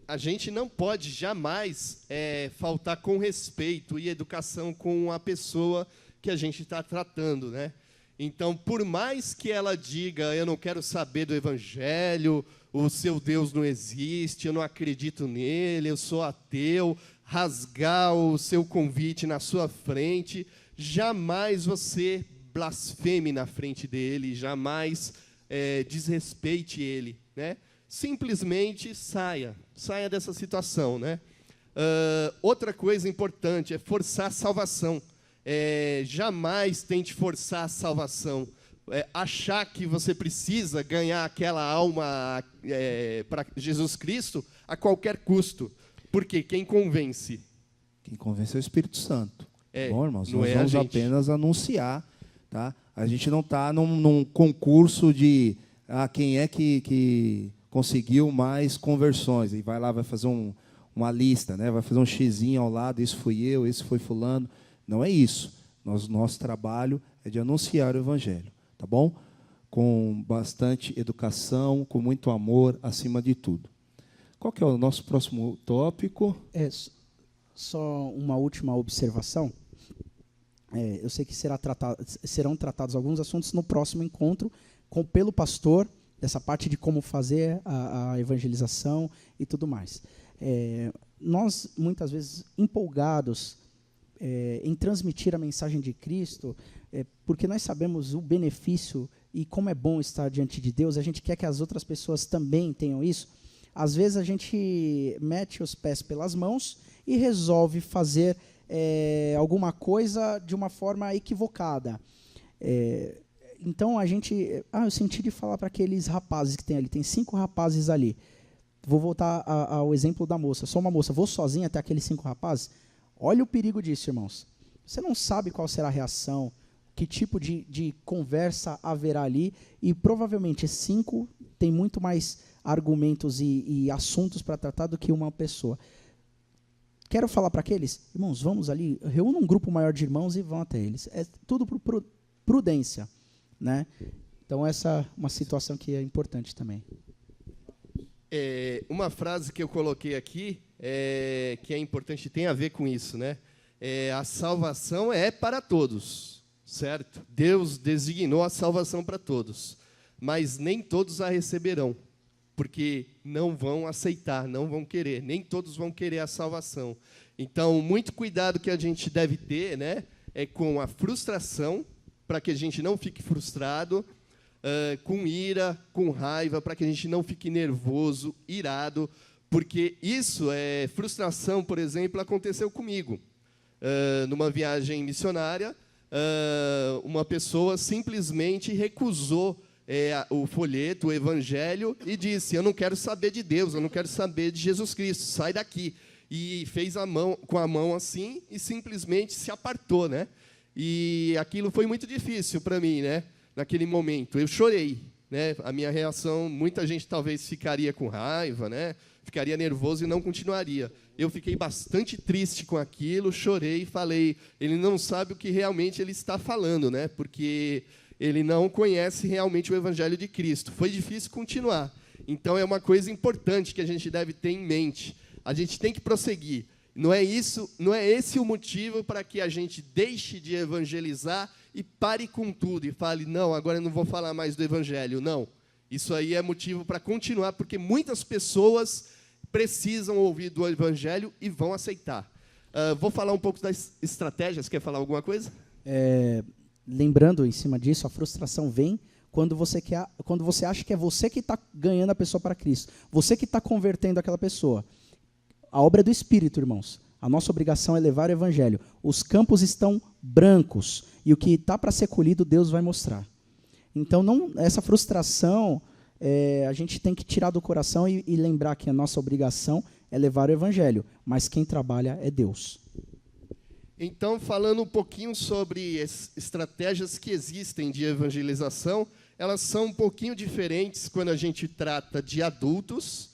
a gente não pode jamais faltar com respeito e educação com a pessoa que a gente está tratando, né? Então, por mais que ela diga, eu não quero saber do Evangelho, o seu Deus não existe, eu não acredito nele, eu sou ateu, rasgar o seu convite na sua frente, jamais você blasfeme na frente dele, jamais desrespeite ele, né? Simplesmente saia dessa situação, né? Outra coisa importante é forçar a salvação. Jamais tente forçar a salvação. Achar que você precisa ganhar aquela alma para Jesus Cristo a qualquer custo. Porque quem convence? Quem convence é o Espírito Santo. Bom, irmãos, não nós é vamos a gente. apenas anunciar. Tá? A gente não está num concurso de quem é que conseguiu mais conversões. E vai lá, vai fazer uma lista, né? Vai fazer um xizinho ao lado, esse fui eu, esse foi fulano. Não é isso. Nosso trabalho é de anunciar o Evangelho, tá bom? Com bastante educação, com muito amor, acima de tudo. Qual que é o nosso próximo tópico? Só uma última observação. Eu sei que serão tratados alguns assuntos no próximo encontro pelo pastor, dessa parte de como fazer a evangelização e tudo mais. Nós, muitas vezes, empolgados em transmitir a mensagem de Cristo, porque nós sabemos o benefício e como é bom estar diante de Deus, a gente quer que as outras pessoas também tenham isso. Às vezes a gente mete os pés pelas mãos e resolve fazer alguma coisa de uma forma equivocada. Então a gente... eu senti de falar para aqueles rapazes que tem ali, tem 5 rapazes ali. Vou voltar ao exemplo da moça. Sou uma moça, vou sozinha até aqueles 5 rapazes. Olha o perigo disso, irmãos. Você não sabe qual será a reação, que tipo de conversa haverá ali, e provavelmente 5 tem muito mais argumentos e assuntos para tratar do que uma pessoa. Quero falar para aqueles, irmãos, vamos ali, reúna um grupo maior de irmãos e vão até eles. É tudo por prudência, né? Então essa é uma situação que é importante também. Uma frase que eu coloquei aqui, que é importante, tem a ver com isso, né? A salvação é para todos, certo? Deus designou a salvação para todos, mas nem todos a receberão, porque não vão aceitar, não vão querer, nem todos vão querer a salvação. Então, muito cuidado que a gente deve ter, né? Com a frustração, para que a gente não fique frustrado, com ira, com raiva, para que a gente não fique nervoso, irado, porque isso frustração, por exemplo, aconteceu comigo. Numa viagem missionária, uma pessoa simplesmente recusou o folheto, o evangelho, e disse, eu não quero saber de Deus, eu não quero saber de Jesus Cristo, sai daqui. E fez com a mão assim, e simplesmente se apartou, né? E aquilo foi muito difícil para mim, né? Naquele momento, eu chorei, né? A minha reação, muita gente talvez ficaria com raiva, né? Ficaria nervoso e não continuaria. Eu fiquei bastante triste com aquilo, chorei e falei, ele não sabe o que realmente ele está falando, né? Porque ele não conhece realmente o Evangelho de Cristo. Foi difícil continuar. Então, é uma coisa importante que a gente deve ter em mente. A gente tem que prosseguir. Não é esse o motivo para que a gente deixe de evangelizar e pare com tudo e fale, não, agora eu não vou falar mais do Evangelho. Não. Isso aí é motivo para continuar, porque muitas pessoas precisam ouvir do Evangelho e vão aceitar. Vou falar um pouco das estratégias. Quer falar alguma coisa? Lembrando, em cima disso, a frustração vem quando você acha que é você que está ganhando a pessoa para Cristo. Você que está convertendo aquela pessoa. A obra é do Espírito, irmãos. A nossa obrigação é levar o evangelho. Os campos estão brancos e o que está para ser colhido, Deus vai mostrar. Então, essa frustração, a gente tem que tirar do coração e lembrar que a nossa obrigação é levar o evangelho, mas quem trabalha é Deus. Então, falando um pouquinho sobre as estratégias que existem de evangelização, elas são um pouquinho diferentes quando a gente trata de adultos,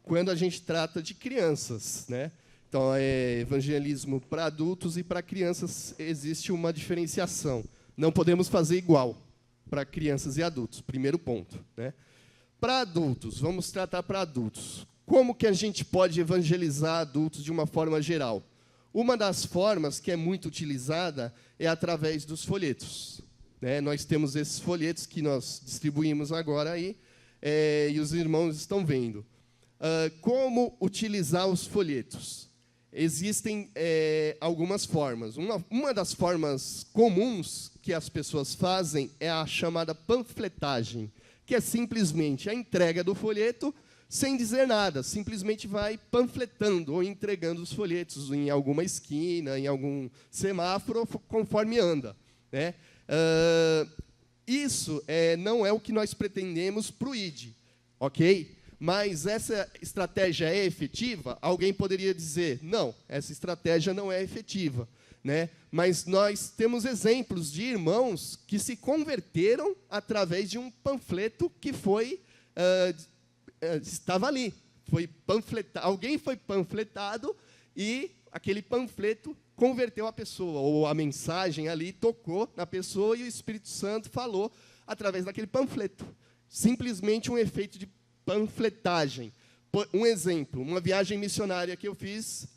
quando a gente trata de crianças, né? Então, evangelismo para adultos e para crianças existe uma diferenciação. Não podemos fazer igual para crianças e adultos, primeiro ponto, né? Para adultos, vamos tratar para adultos. Como que a gente pode evangelizar adultos de uma forma geral? Uma das formas que é muito utilizada é através dos folhetos, né? Nós temos esses folhetos que nós distribuímos agora aí, e os irmãos estão vendo. Como utilizar os folhetos? Existem algumas formas. Uma das formas comuns que as pessoas fazem é a chamada panfletagem, que é simplesmente a entrega do folheto sem dizer nada, simplesmente vai panfletando ou entregando os folhetos em alguma esquina, em algum semáforo, conforme anda, né? Isso não é o que nós pretendemos para o ID, ok? Mas essa estratégia é efetiva? Alguém poderia dizer, não, essa estratégia não é efetiva, né? Mas nós temos exemplos de irmãos que se converteram através de um panfleto que estava ali. Alguém foi panfletado e aquele panfleto converteu a pessoa, ou a mensagem ali tocou na pessoa e o Espírito Santo falou através daquele panfleto. Simplesmente um efeito de panfletagem. Um exemplo, uma viagem missionária que eu fiz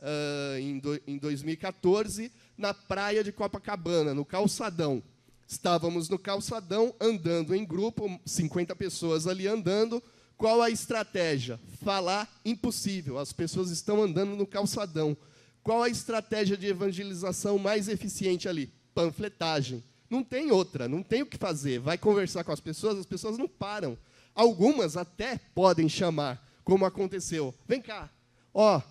em 2014, na praia de Copacabana, no calçadão. Estávamos no calçadão, andando em grupo, 50 pessoas ali andando. Qual a estratégia? Falar impossível, as pessoas estão andando no calçadão. Qual a estratégia de evangelização mais eficiente ali? Panfletagem. Não tem outra, não tem o que fazer. Vai conversar com as pessoas não param. Algumas até podem chamar, como aconteceu. Vem cá,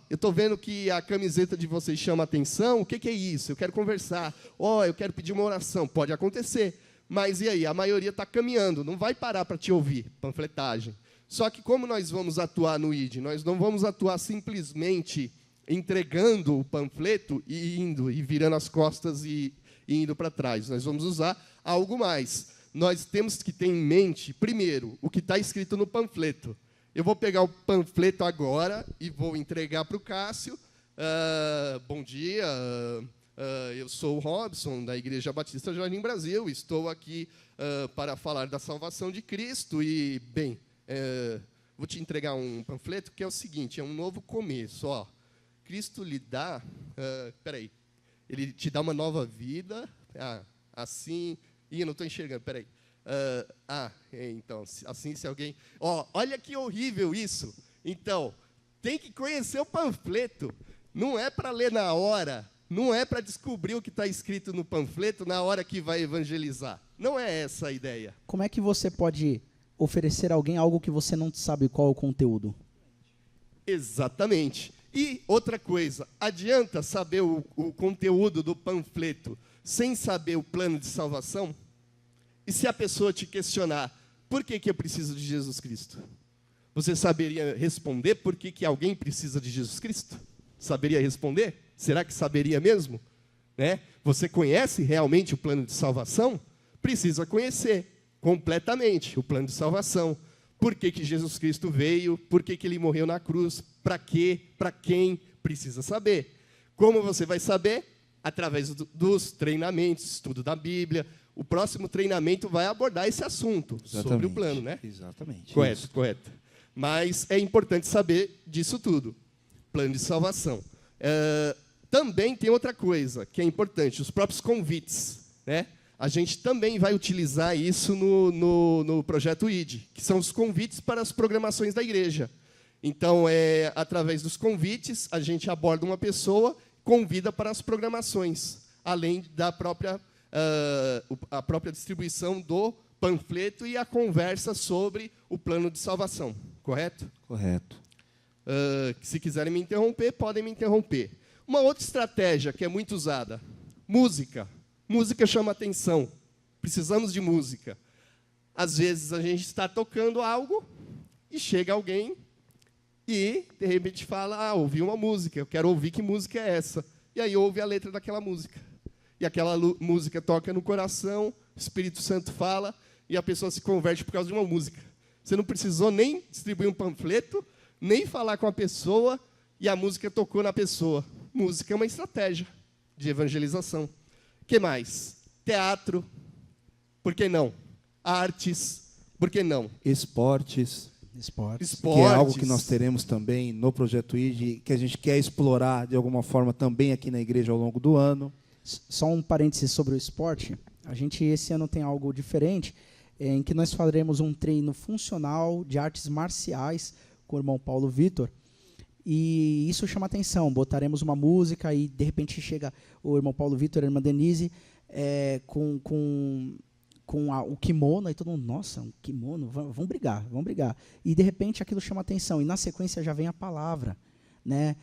eu estou vendo que a camiseta de vocês chama atenção, o que é isso? Eu quero conversar. Eu quero pedir uma oração. Pode acontecer. Mas e aí? A maioria está caminhando, não vai parar para te ouvir. Panfletagem. Só que como nós vamos atuar no ID? Nós não vamos atuar simplesmente entregando o panfleto e indo, e virando as costas e indo para trás. Nós vamos usar algo mais. Nós temos que ter em mente, primeiro, o que está escrito no panfleto. Eu vou pegar o panfleto agora e vou entregar para o Cássio. Bom dia, eu sou o Robson, da Igreja Batista Jardim Brasil. Estou aqui para falar da salvação de Cristo. E, bem, vou te entregar um panfleto que é o seguinte, é um novo começo. Cristo lhe dá... ele te dá uma nova vida, assim... eu não estou enxergando, peraí. Então, assim, se alguém... olha que horrível isso. Então, tem que conhecer o panfleto. Não é para ler na hora, não é para descobrir o que está escrito no panfleto na hora que vai evangelizar. Não é essa a ideia. Como é que você pode oferecer a alguém algo que você não sabe qual é o conteúdo? Exatamente. E outra coisa, adianta saber o conteúdo do panfleto sem saber o plano de salvação? E se a pessoa te questionar, por que eu preciso de Jesus Cristo? Você saberia responder por que alguém precisa de Jesus Cristo? Saberia responder? Será que saberia mesmo? Né? Você conhece realmente o plano de salvação? Precisa conhecer completamente o plano de salvação. Por que Jesus Cristo veio? Por que Ele morreu na cruz? Para quê? Para quem? Precisa saber. Como você vai saber? Através dos treinamentos, estudo da Bíblia. O próximo treinamento vai abordar esse assunto, sobre o plano, né? Exatamente. Correto. Mas é importante saber disso tudo. Plano de salvação. Também tem outra coisa que é importante, os próprios convites, né? A gente também vai utilizar isso no projeto ID, que são os convites para as programações da igreja. Então, através dos convites, a gente aborda uma pessoa, convida para as programações, além da própria distribuição do panfleto e a conversa sobre o plano de salvação. Correto? Correto. Se quiserem me interromper, podem me interromper. Uma outra estratégia que é muito usada, música. Música chama atenção. Precisamos de música. Às vezes a gente está tocando algo e chega alguém e, de repente, fala, ouvi uma música, eu quero ouvir que música é essa. E aí ouve a letra daquela música. E aquela música toca no coração, o Espírito Santo fala, e a pessoa se converte por causa de uma música. Você não precisou nem distribuir um panfleto, nem falar com a pessoa, e a música tocou na pessoa. Música é uma estratégia de evangelização. O que mais? Teatro, por que não? Artes, por que não? Esportes, Esportes. que é algo que nós teremos também no Projeto ID, que a gente quer explorar de alguma forma também aqui na igreja ao longo do ano. Só um parênteses sobre o esporte. A gente, esse ano, tem algo diferente, em que nós faremos um treino funcional de artes marciais com o irmão Paulo Vitor. E isso chama atenção. Botaremos uma música e, de repente, chega o irmão Paulo Vitor e a irmã Denise com o kimono, e todo mundo, nossa, um kimono, vamos brigar. E, de repente, aquilo chama atenção. E, na sequência, já vem a palavra. Né?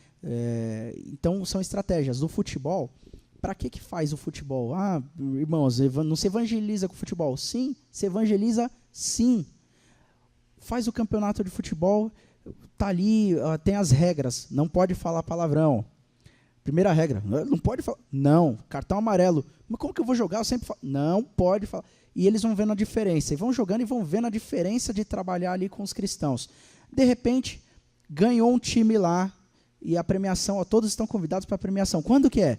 Então, são estratégias. Do futebol, para que faz o futebol? Ah, irmãos, não se evangeliza com o futebol? Sim, se evangeliza, sim. Faz o campeonato de futebol, tá ali, tem as regras, não pode falar palavrão. Primeira regra, não pode falar. Não, cartão amarelo. Mas como que eu vou jogar? Eu sempre falo, não pode falar. E eles vão vendo a diferença, e vão jogando e vão vendo a diferença de trabalhar ali com os cristãos. De repente, ganhou um time lá, e a premiação, todos estão convidados para a premiação. Quando que é?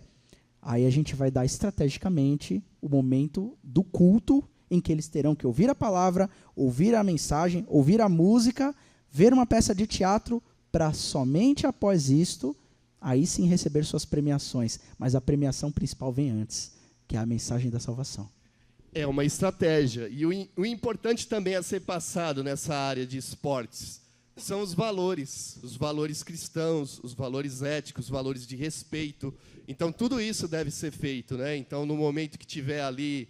Aí a gente vai dar estrategicamente o momento do culto, em que eles terão que ouvir a palavra, ouvir a mensagem, ouvir a música, ver uma peça de teatro, para somente após isto, aí sim receber suas premiações. Mas a premiação principal vem antes, que é a mensagem da salvação. É uma estratégia. E o importante também a ser passado nessa área de esportes são os valores cristãos, os valores éticos, os valores de respeito. Então, tudo isso deve ser feito, né? Então, no momento que tiver ali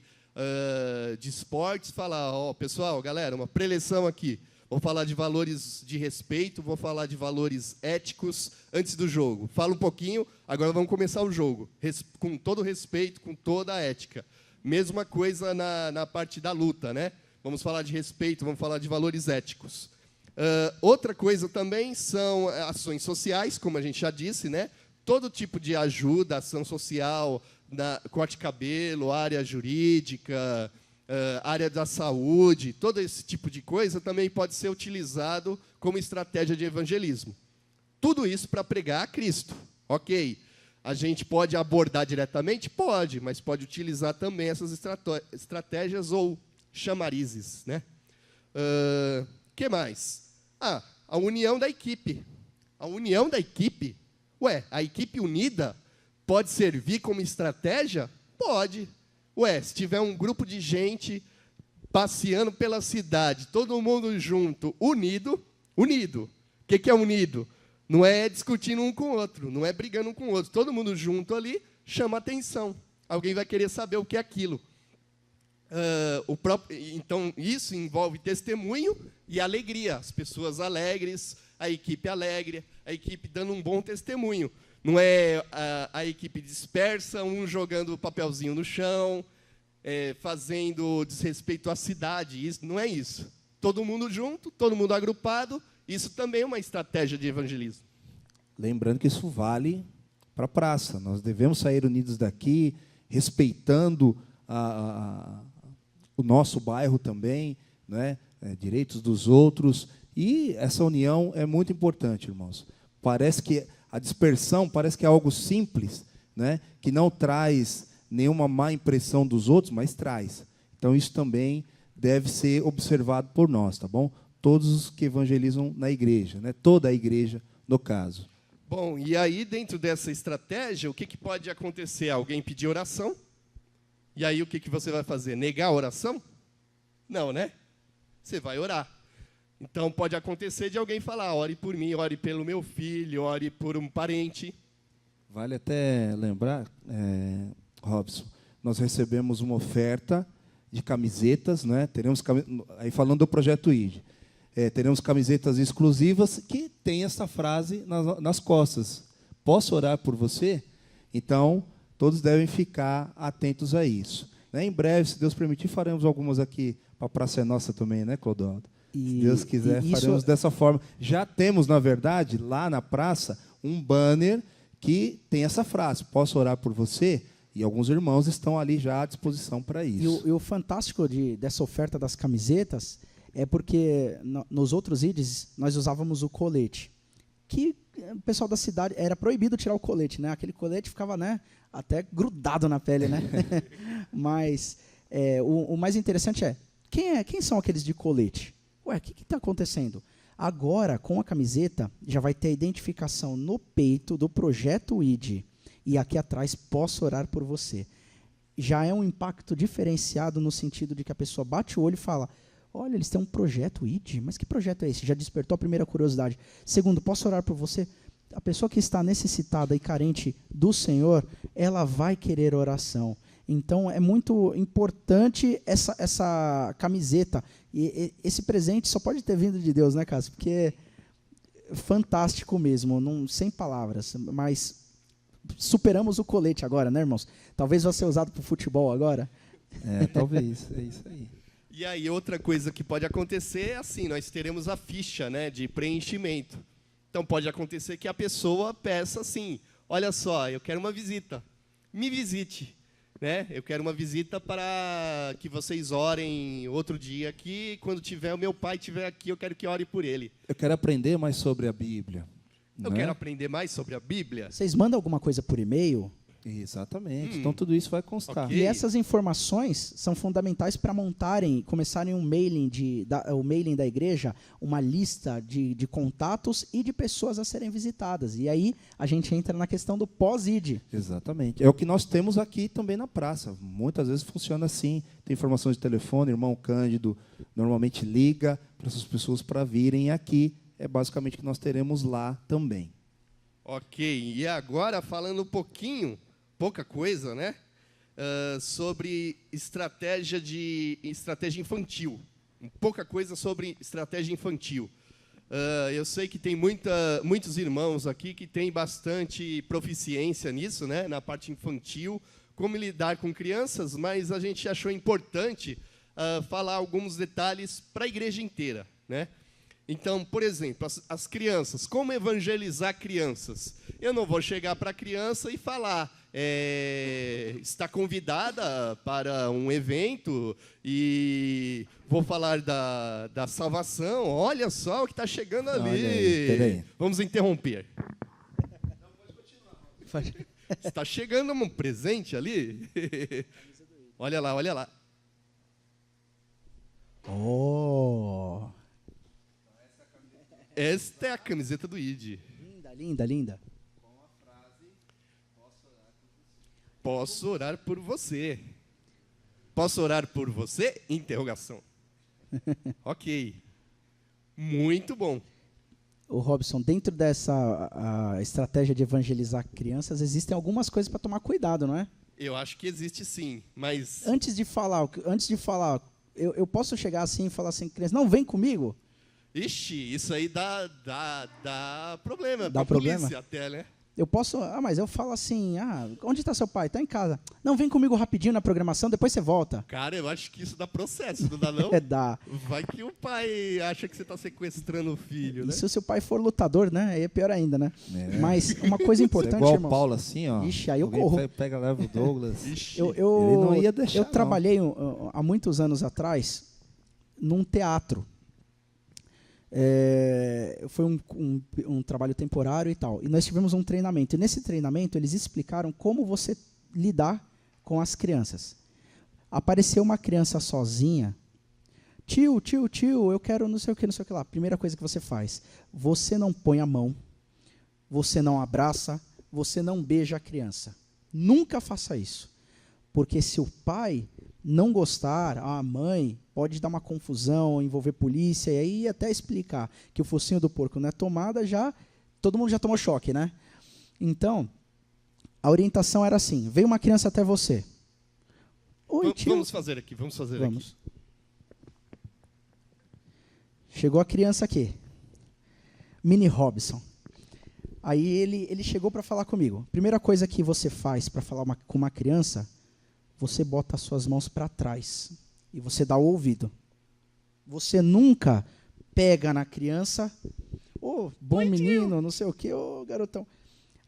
de esportes, falar, pessoal, galera, uma preleção aqui. Vou falar de valores de respeito, vou falar de valores éticos antes do jogo. Fala um pouquinho, agora vamos começar o jogo. Com todo respeito, com toda a ética. Mesma coisa na parte da luta, né? Vamos falar de respeito, vamos falar de valores éticos. Outra coisa também são ações sociais, como a gente já disse, né? Todo tipo de ajuda, ação social, corte de cabelo, área jurídica, área da saúde, todo esse tipo de coisa também pode ser utilizado como estratégia de evangelismo. Tudo isso para pregar a Cristo. Ok. A gente pode abordar diretamente? Pode, mas pode utilizar também essas estratégias ou chamarizes, né? Que mais? A união da equipe. A união da equipe. A equipe unida pode servir como estratégia? Pode. Se tiver um grupo de gente passeando pela cidade, todo mundo junto, unido. O que é unido? Não é discutindo um com o outro, não é brigando um com o outro. Todo mundo junto ali chama atenção. Alguém vai querer saber o que é aquilo. Então, isso envolve testemunho e alegria. As pessoas alegres, a equipe alegre, a equipe dando um bom testemunho. Não é a equipe dispersa, um jogando papelzinho no chão, fazendo desrespeito à cidade. Isso, não é isso. Todo mundo junto, todo mundo agrupado. Isso também é uma estratégia de evangelismo. Lembrando que isso vale para a praça. Nós devemos sair unidos daqui, respeitando o nosso bairro também, né? Direitos dos outros. E essa união é muito importante, irmãos. Parece que a dispersão parece que é algo simples, né? Que não traz nenhuma má impressão dos outros, mas traz. Então, isso também deve ser observado por nós, tá bom? Todos os que evangelizam na igreja, né? Toda a igreja, no caso. Bom, e aí, dentro dessa estratégia, o que pode acontecer? Alguém pedir oração, e aí o que você vai fazer? Negar a oração? Não, né? Você vai orar. Então, pode acontecer de alguém falar, ore por mim, ore pelo meu filho, ore por um parente. Vale até lembrar, Robson, nós recebemos uma oferta de camisetas, né? Teremos aí falando do Projeto ID, teremos camisetas exclusivas que tem essa frase nas costas. posso orar por você? Então, todos devem ficar atentos a isso. Né? Em breve, se Deus permitir, faremos algumas aqui para a Praça é Nossa também, né, Clodoaldo? Se Deus quiser, faremos dessa forma. Já temos, na verdade, lá na praça, um banner que tem essa frase, posso orar por você? E alguns irmãos estão ali já à disposição para isso. E o fantástico dessa oferta das camisetas é porque nos outros IDs nós usávamos o colete, que o pessoal da cidade, era proibido tirar o colete, né? Aquele colete ficava, né, até grudado na pele, né? Mas o mais interessante é, quem são aqueles de colete? Ué, o que está acontecendo? Agora, com a camiseta, já vai ter a identificação no peito do projeto ID. E aqui atrás, posso orar por você. Já é um impacto diferenciado no sentido de que a pessoa bate o olho e fala, olha, eles têm um projeto ID, mas que projeto é esse? Já despertou a primeira curiosidade. Segundo, posso orar por você? A pessoa que está necessitada e carente do Senhor, ela vai querer oração. Então, é muito importante essa camiseta. E esse presente só pode ter vindo de Deus, né, Cássio? Porque é fantástico mesmo, sem palavras. Mas superamos o colete agora, né, irmãos? Talvez vá ser usado para o futebol agora. Talvez, é isso aí. E aí, outra coisa que pode acontecer é assim, nós teremos a ficha, né, de preenchimento. Então, pode acontecer que a pessoa peça assim, olha só, eu quero uma visita, me visite. Né? Eu quero uma visita para que vocês orem outro dia aqui, quando tiver o meu pai estiver aqui, eu quero que ore por ele. Eu quero aprender mais sobre a Bíblia. Eu quero aprender mais sobre a Bíblia. Vocês mandam alguma coisa por e-mail? Exatamente. Então tudo isso vai constar. Ok. E essas informações são fundamentais para começarem o mailing da igreja, uma lista de contatos e de pessoas a serem visitadas. E aí a gente entra na questão do pós-ID. Exatamente. É o que nós temos aqui também na praça. Muitas vezes funciona assim. Tem informações de telefone, o irmão Cândido normalmente liga para essas pessoas para virem aqui. É basicamente o que nós teremos lá também. Ok. E agora falando pouca coisa, né? Sobre estratégia infantil. Pouca coisa sobre estratégia infantil. Eu sei que tem muitos irmãos aqui que têm bastante proficiência nisso, né? Na parte infantil, como lidar com crianças, mas a gente achou importante falar alguns detalhes para a igreja inteira, né? Então, por exemplo, as crianças, como evangelizar crianças? Eu não vou chegar para a criança e falar, está convidada para um evento e vou falar da salvação, olha só o que está chegando ali. Aí. Vamos interromper. Não, pode continuar. Está chegando um presente ali? Olha lá, olha lá. Oh! Esta é a camiseta do ID. Linda, linda, linda. Com a frase, posso orar por você. Posso orar por você? Interrogação. Ok. Muito bom. O Robson, dentro dessa a estratégia de evangelizar crianças, existem algumas coisas para tomar cuidado, não é? Eu acho que existe sim, mas... Antes de falar, eu posso chegar assim e falar assim, criança, não, vem comigo? Ixi, isso aí dá problema. Dá pra problema? polícia até, né? Eu posso, mas eu falo assim, onde está seu pai? Está em casa. Não, vem comigo rapidinho na programação, depois você volta. Cara, eu acho que isso dá processo, não dá não? Dá. Vai que o pai acha que você está sequestrando o filho, E né? se o seu pai for lutador, né? Aí é pior ainda, né? É. Mas uma coisa Você é importante, igual o irmãos. Paulo assim, ó. Ixi, aí eu Alguém corro. Pega, leva o Douglas. Ixi. Eu Ele não ia deixar, eu não. trabalhei há muitos anos atrás num teatro. Foi um trabalho temporário e tal. E nós tivemos um treinamento. E nesse treinamento, eles explicaram como você lidar com as crianças. Apareceu uma criança sozinha. Tio, eu quero não sei o que lá. Primeira coisa que você faz. Você não põe a mão. Você não abraça. Você não beija a criança. Nunca faça isso. Porque se o pai não gostar, a mãe pode dar uma confusão, envolver polícia, e aí até explicar que o focinho do porco não é tomada, todo mundo já tomou choque, né? Então, a orientação era assim, veio uma criança até você. Oi, tio. Vamos fazer aqui. Chegou a criança aqui. Mini Robson. Aí ele chegou para falar comigo. Primeira coisa que você faz para falar com uma criança, você bota as suas mãos para trás e você dá o ouvido. Você nunca pega na criança, bom menino, não sei o quê, garotão.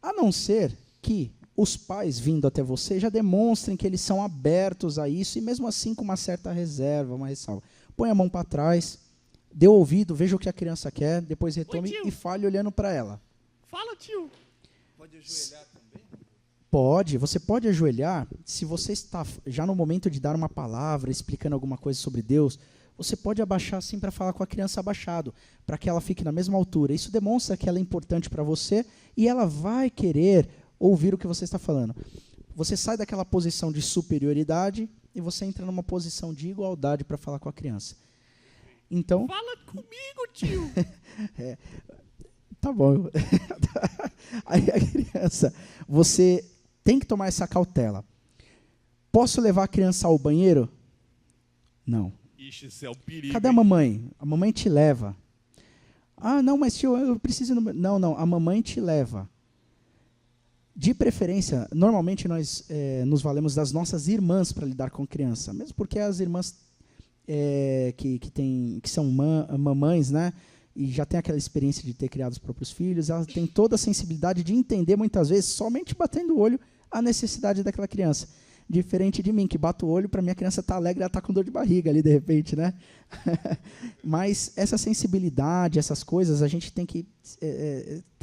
A não ser que os pais vindo até você já demonstrem que eles são abertos a isso, e mesmo assim com uma certa reserva, uma ressalva. Põe a mão para trás, dê o ouvido, veja o que a criança quer, depois retome e fale olhando para ela. Fala, tio. Pode ajoelhar também? Pode, você pode ajoelhar. Se você está já no momento de dar uma palavra, explicando alguma coisa sobre Deus, você pode abaixar assim para falar com a criança abaixado, para que ela fique na mesma altura. Isso demonstra que ela é importante para você e ela vai querer ouvir o que você está falando. Você sai daquela posição de superioridade e você entra numa posição de igualdade para falar com a criança. Então, Fala comigo, tio. Tá bom. Aí a criança, você tem que tomar essa cautela. Posso levar a criança ao banheiro? Não. Ixi, isso é um perigo. Cadê a mamãe? A mamãe te leva. Ah, não, mas tio, eu preciso ir no... Não, a mamãe te leva. De preferência, normalmente nós nos valemos das nossas irmãs para lidar com criança, mesmo porque as irmãs que são mamães, né, e já tem aquela experiência de ter criado os próprios filhos, elas têm toda a sensibilidade de entender muitas vezes, somente batendo o olho, a necessidade daquela criança. Diferente de mim, que bato o olho, para minha criança estar alegre, ela está com dor de barriga ali, de repente, né? Mas essa sensibilidade, essas coisas, a gente tem que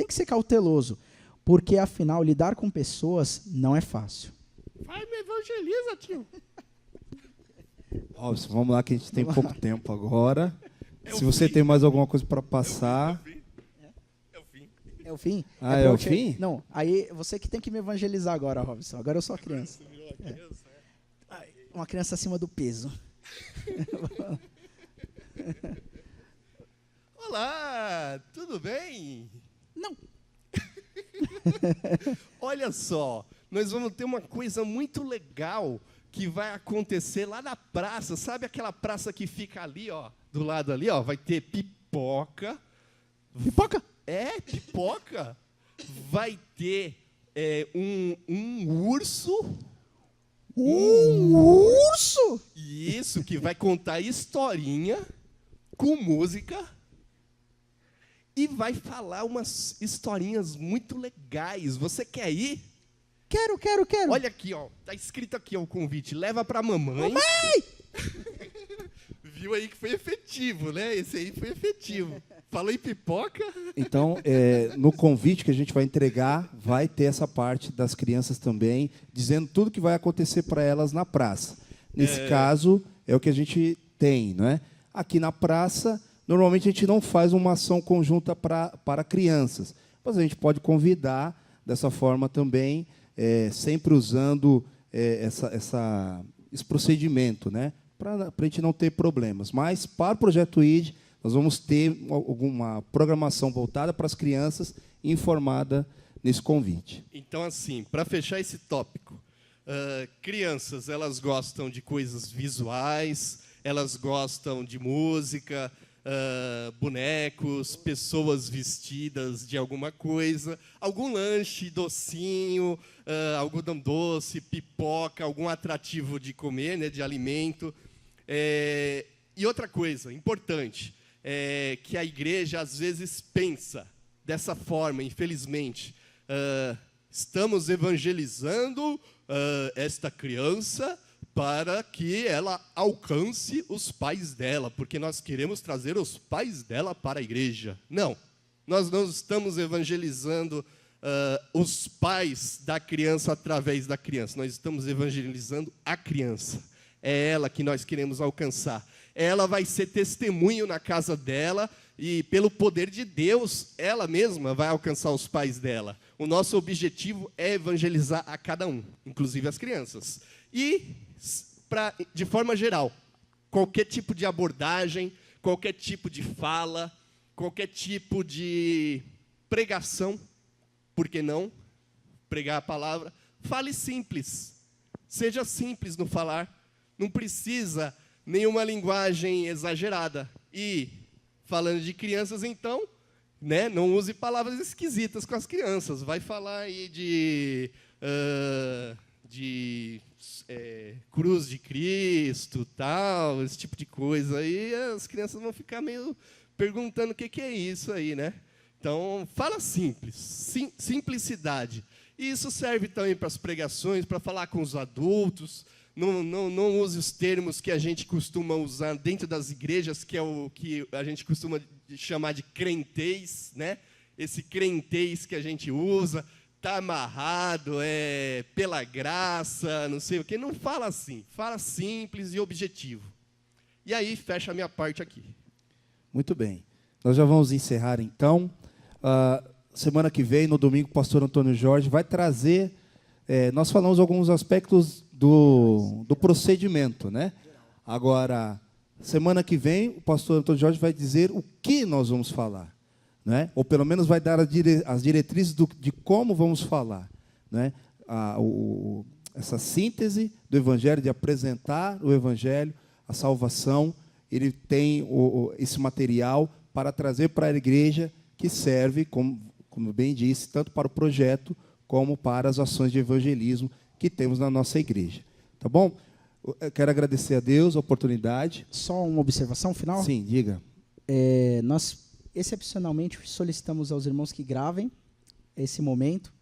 ser cauteloso, porque, afinal, lidar com pessoas não é fácil. Vai, me evangeliza, tio. Robson, vamos lá que a gente tem pouco tempo agora. Se você tem mais alguma coisa para passar... É o fim? É o fim? Não, aí você que tem que me evangelizar agora, Robson. Agora eu sou a criança. Uma criança acima do peso. Olá, tudo bem? Não. Olha só, nós vamos ter uma coisa muito legal que vai acontecer lá na praça. Sabe aquela praça que fica ali, ó, do lado ali, ó? Vai ter pipoca. Pipoca? Pipoca. Vai ter um urso. Um urso? Isso, que vai contar historinha com música e vai falar umas historinhas muito legais. Você quer ir? Quero. Olha aqui, ó. Tá escrito aqui, ó, o convite. Leva pra mamãe. Mamãe! Viu aí que foi efetivo, né? Esse aí foi efetivo. Falou em pipoca? Então, no convite que a gente vai entregar, vai ter essa parte das crianças também, dizendo tudo que vai acontecer para elas na praça. Nesse caso, é o que a gente tem, não é? Aqui na praça, normalmente a gente não faz uma ação conjunta para crianças, mas a gente pode convidar dessa forma também, sempre usando esse procedimento, né? Para a gente não ter problemas. Mas, para o Projeto ID, nós vamos ter alguma programação voltada para as crianças e informada nesse convite. Então, assim, para fechar esse tópico, crianças, elas gostam de coisas visuais, elas gostam de música, bonecos, pessoas vestidas de alguma coisa, algum lanche, docinho, algodão doce, pipoca, algum atrativo de comer, né, de alimento. E outra coisa importante, que a igreja às vezes pensa dessa forma, infelizmente. Estamos evangelizando esta criança para que ela alcance os pais dela, porque nós queremos trazer os pais dela para a igreja. Não, nós não estamos evangelizando os pais da criança através da criança, nós estamos evangelizando a criança. É ela que nós queremos alcançar. Ela vai ser testemunho na casa dela e, pelo poder de Deus, ela mesma vai alcançar os pais dela. O nosso objetivo é evangelizar a cada um, inclusive as crianças. E, de forma geral, qualquer tipo de abordagem, qualquer tipo de fala, qualquer tipo de pregação, por que não pregar a palavra? Fale simples, seja simples no falar. Não precisa nenhuma linguagem exagerada. E, falando de crianças, então, né? Não use palavras esquisitas com as crianças. Vai falar aí de cruz de Cristo, tal, esse tipo de coisa. Aí as crianças vão ficar meio perguntando o que é isso aí, né? Então, fala simples, simplicidade. E isso serve também para as pregações, para falar com os adultos. Não use os termos que a gente costuma usar dentro das igrejas, que é o que a gente costuma chamar de crentez, né? Esse crentez que a gente usa, está amarrado, pela graça, não sei o quê. Não fala assim, fala simples e objetivo. E aí, fecha a minha parte aqui. Muito bem. Nós já vamos encerrar, então. Semana que vem, no domingo, o pastor Antônio Jorge vai trazer... nós falamos alguns aspectos do procedimento, né? Agora, semana que vem, o pastor Antônio Jorge vai dizer o que nós vamos falar, né? Ou pelo menos vai dar as diretrizes de como vamos falar, né? Essa síntese do Evangelho, de apresentar o Evangelho, a salvação. Ele tem esse material para trazer para a igreja, que serve, como bem disse, tanto para o projeto como para as ações de evangelismo que temos na nossa igreja. Tá bom? Eu quero agradecer a Deus a oportunidade. Só uma observação final? Sim, diga. Nós, excepcionalmente, solicitamos aos irmãos que gravem esse momento,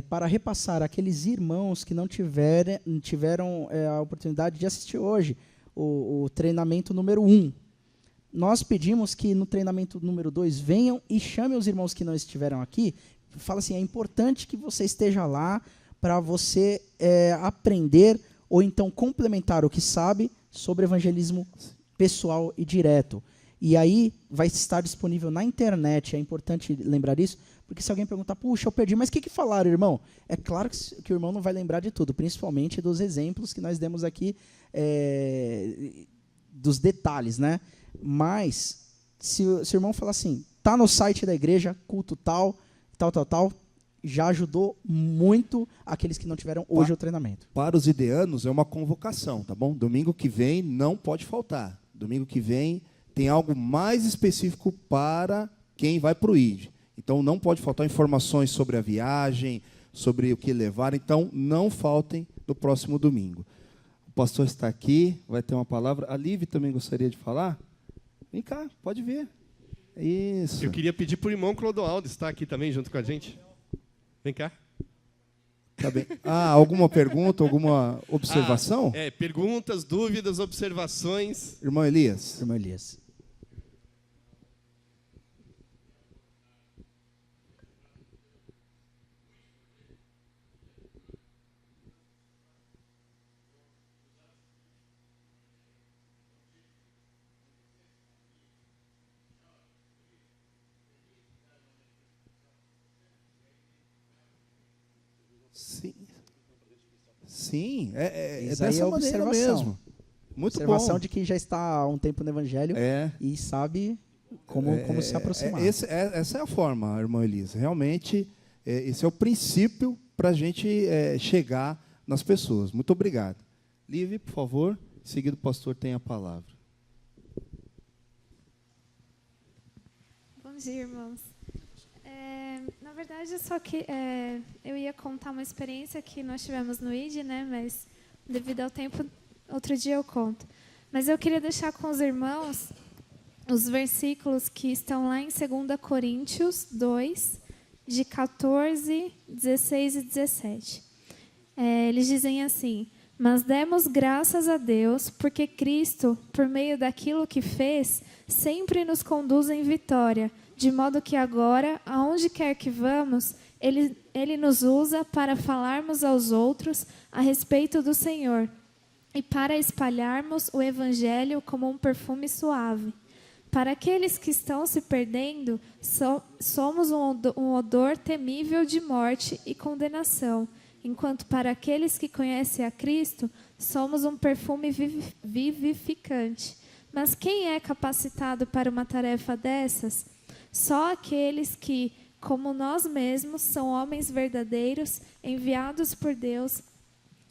para repassar aqueles irmãos que não tiveram a oportunidade de assistir hoje o treinamento número 1. Nós pedimos que no treinamento número 2 venham e chamem os irmãos que não estiveram aqui. Fala assim, é importante que você esteja lá para você aprender ou então complementar o que sabe sobre evangelismo pessoal e direto. E aí vai estar disponível na internet, é importante lembrar isso, porque se alguém perguntar, puxa, eu perdi, mas o que falaram, irmão? É claro que o irmão não vai lembrar de tudo, principalmente dos exemplos que nós demos aqui, dos detalhes, né? Mas, se o irmão falar assim, tá no site da igreja, culto tal, já ajudou muito aqueles que não tiveram hoje o treinamento. Para os ideanos é uma convocação, tá bom? Domingo que vem não pode faltar. Domingo que vem tem algo mais específico para quem vai para o ID. Então não pode faltar informações sobre a viagem, sobre o que levar. Então não faltem no próximo domingo. O pastor está aqui, vai ter uma palavra. A Liv também gostaria de falar? Vem cá, pode vir. Isso. Eu queria pedir para o irmão Clodoaldo estar aqui também junto com a gente. Vem cá. Tá bem. Alguma pergunta, alguma observação? Perguntas, dúvidas, observações. Irmão Elias. Irmão Elias. Sim, é Isso aí dessa é maneira observação. mesmo. Muito Observação bom. de quem já está há um tempo no Evangelho e sabe como se aproximar. Essa é a forma, irmão Elisa. Realmente, esse é o princípio para a gente chegar nas pessoas. Muito obrigado. Liv, por favor. Em seguida, o pastor tem a palavra. Bom dia, irmãos. Na verdade, só que eu ia contar uma experiência que nós tivemos no ID, né? Mas devido ao tempo, outro dia eu conto. Mas eu queria deixar com os irmãos os versículos que estão lá em 2 Coríntios 2, de 14, 16 e 17. Eles dizem assim: mas demos graças a Deus, porque Cristo, por meio daquilo que fez, sempre nos conduz em vitória, de modo que agora, aonde quer que vamos, Ele nos usa para falarmos aos outros a respeito do Senhor e para espalharmos o Evangelho como um perfume suave. Para aqueles que estão se perdendo, somos um odor temível de morte e condenação, enquanto para aqueles que conhecem a Cristo, somos um perfume vivificante. Mas quem é capacitado para uma tarefa dessas? Só aqueles que, como nós mesmos, são homens verdadeiros, enviados por Deus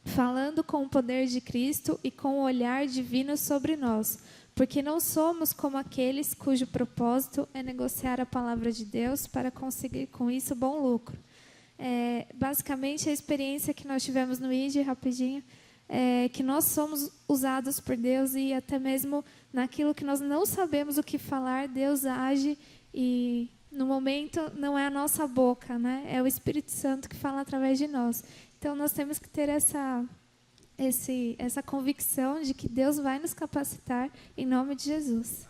falando com o poder de Cristo e com o olhar divino sobre nós, porque não somos como aqueles cujo propósito é negociar a palavra de Deus para conseguir com isso bom lucro. Basicamente, a experiência que nós tivemos no ID, rapidinho, é que nós somos usados por Deus e até mesmo naquilo que nós não sabemos o que falar, Deus age e no momento não é a nossa boca, né? É o Espírito Santo que fala através de nós. Então, nós temos que ter essa convicção de que Deus vai nos capacitar em nome de Jesus.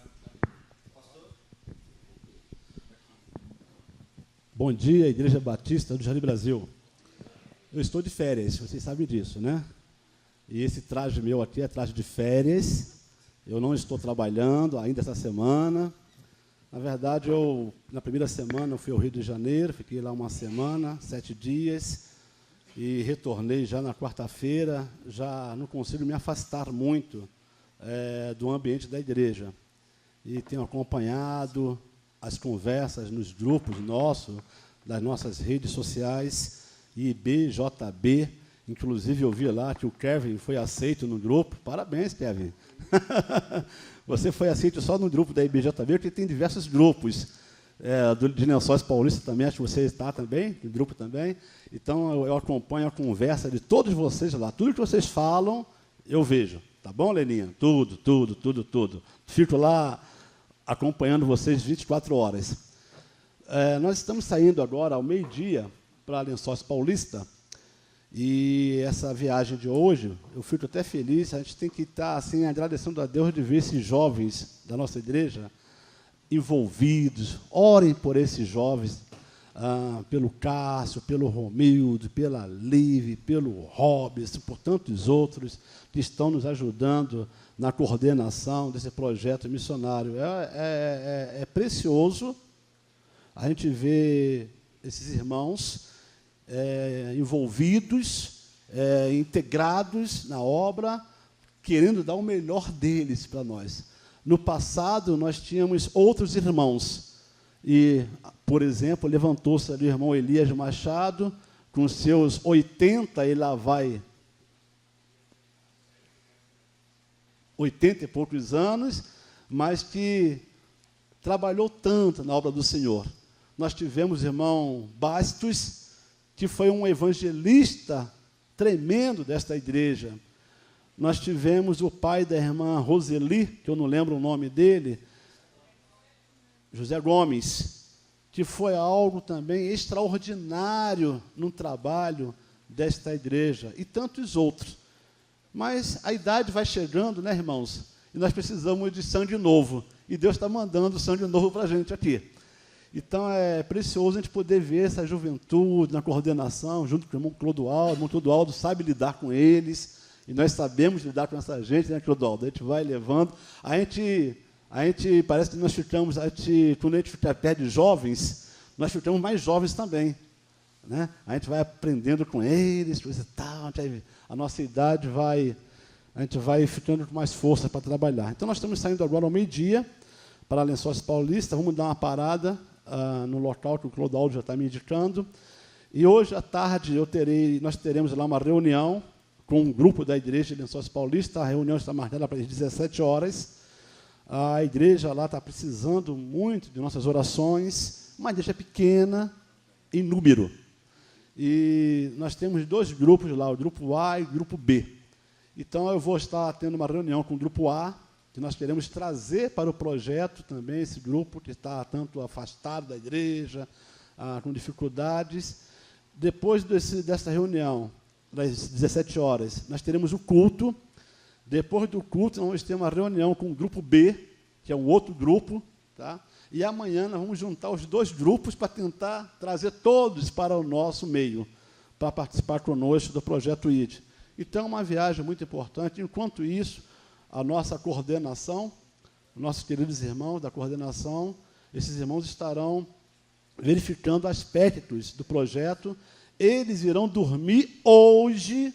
Bom dia, Igreja Batista do Jardim Brasil. Eu estou de férias, vocês sabem disso, né? E esse traje meu aqui é traje de férias. Eu não estou trabalhando ainda essa semana. Na verdade, na primeira semana, eu fui ao Rio de Janeiro, fiquei lá uma semana, 7 dias, e retornei já na quarta-feira. Já não consigo me afastar muito do ambiente da igreja. E tenho acompanhado as conversas nos grupos nossos, das nossas redes sociais, IBJB. Inclusive, eu vi lá que o Kevin foi aceito no grupo. Parabéns, Kevin. Você foi aceito só no grupo da IBJB, porque tem diversos grupos. De Lençóis Paulista também, acho que você está também, no grupo também. Então, eu acompanho a conversa de todos vocês lá. Tudo que vocês falam, eu vejo. Tá bom, Leninha? Tudo. Fico lá acompanhando vocês 24 horas. Nós estamos saindo agora ao meio-dia para Lençóis Paulista. E essa viagem de hoje, eu fico até feliz. A gente tem que estar assim, agradecendo a Deus de ver esses jovens da nossa igreja envolvidos. Orem por esses jovens, pelo Cássio, pelo Romildo, pela Live, pelo Robson, por tantos outros que estão nos ajudando na coordenação desse projeto missionário. É precioso a gente ver esses irmãos envolvidos, integrados na obra, querendo dar o melhor deles para nós. No passado, nós tínhamos outros irmãos. E, por exemplo, levantou-se ali o irmão Elias Machado, com seus 80, e lá vai 80 e poucos anos, mas que trabalhou tanto na obra do Senhor. Nós tivemos o irmão Bastos, que foi um evangelista tremendo desta igreja. Nós tivemos o pai da irmã Roseli, que eu não lembro o nome dele, José Gomes, que foi algo também extraordinário no trabalho desta igreja, e tantos outros. Mas a idade vai chegando, né, irmãos? E nós precisamos de sangue novo. E Deus está mandando sangue novo para a gente aqui. Então, é precioso a gente poder ver essa juventude na coordenação, junto com o irmão Clodoaldo. O irmão Clodoaldo sabe lidar com eles, e nós sabemos lidar com essa gente, né, Clodoaldo? A gente vai levando. A gente parece que nós ficamos, quando a gente fica perto de jovens, nós ficamos mais jovens também. Né? A gente vai aprendendo com eles, coisa e tal, a nossa idade a gente vai ficando com mais força para trabalhar. Então, nós estamos saindo agora ao meio-dia para Lençóis Paulista. Vamos dar uma parada no local que o Clodoaldo já está me indicando. E hoje à tarde nós teremos lá uma reunião com um grupo da igreja de Lençóis Paulista. A reunião está marcada para as 17 horas. A igreja lá está precisando muito de nossas orações, uma igreja pequena, em número. E nós temos 2 grupos lá, o grupo A e o grupo B. Então, eu vou estar tendo uma reunião com o grupo A, que nós queremos trazer para o projeto também esse grupo que está tanto afastado da igreja, com dificuldades. Depois dessa reunião, das 17 horas, nós teremos o culto. Depois do culto, nós vamos ter uma reunião com o grupo B, que é um outro grupo, tá? E amanhã nós vamos juntar os 2 grupos para tentar trazer todos para o nosso meio, para participar conosco do projeto ID. Então, é uma viagem muito importante. Enquanto isso, a nossa coordenação, nossos queridos irmãos da coordenação, esses irmãos estarão verificando aspectos do projeto. Eles irão dormir hoje,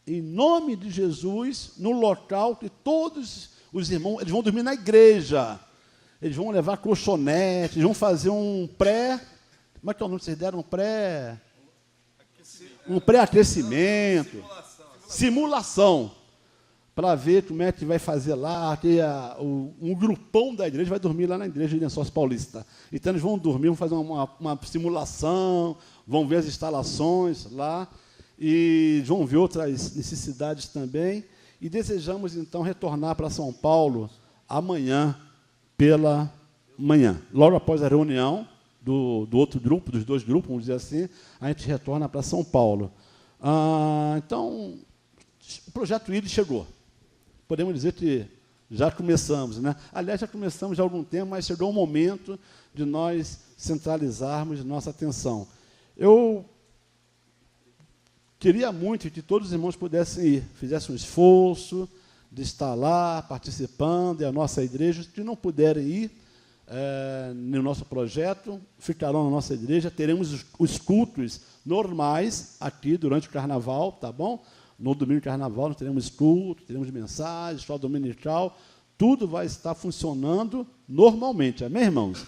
em nome de Jesus, no local que todos os irmãos, eles vão dormir na igreja. Eles vão levar colchonete, eles vão fazer um pré... Como é que é o nome que vocês deram? Um pré-aquecimento. simulação, para ver como é que vai fazer lá, que um grupão da igreja vai dormir lá na igreja de Lençóis Paulista. Então, eles vão dormir, vão fazer uma simulação, vão ver as instalações lá, e vão ver outras necessidades também. E desejamos, então, retornar para São Paulo amanhã pela manhã. Logo após a reunião do outro grupo, dos dois grupos, vamos dizer assim, a gente retorna para São Paulo. Então, o projeto ID chegou. Podemos dizer que já começamos, né? Aliás, já começamos há algum tempo, mas chegou o momento de nós centralizarmos nossa atenção. Eu queria muito que todos os irmãos pudessem ir, fizessem um esforço de estar lá, participando, e a nossa igreja, que não puderem ir no nosso projeto, ficarão na nossa igreja, teremos os cultos normais aqui durante o carnaval, tá bom? No domingo de carnaval nós teremos culto, teremos mensagens, escola dominical, tudo vai estar funcionando normalmente, amém, irmãos?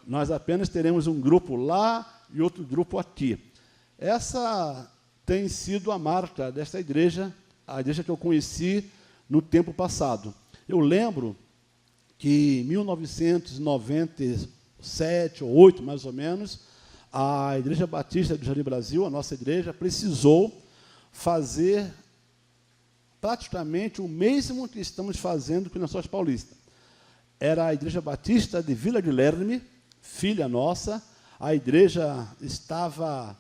Nós apenas teremos um grupo lá e outro grupo aqui. Essa tem sido a marca desta igreja, a igreja que eu conheci no tempo passado. Eu lembro que em 1997 ou 8, mais ou menos, a Igreja Batista do Jardim Brasil, a nossa igreja, precisou fazer praticamente o mesmo que estamos fazendo com Lençóis Paulista. Era a Igreja Batista de Vila Guilherme, filha nossa. A igreja estava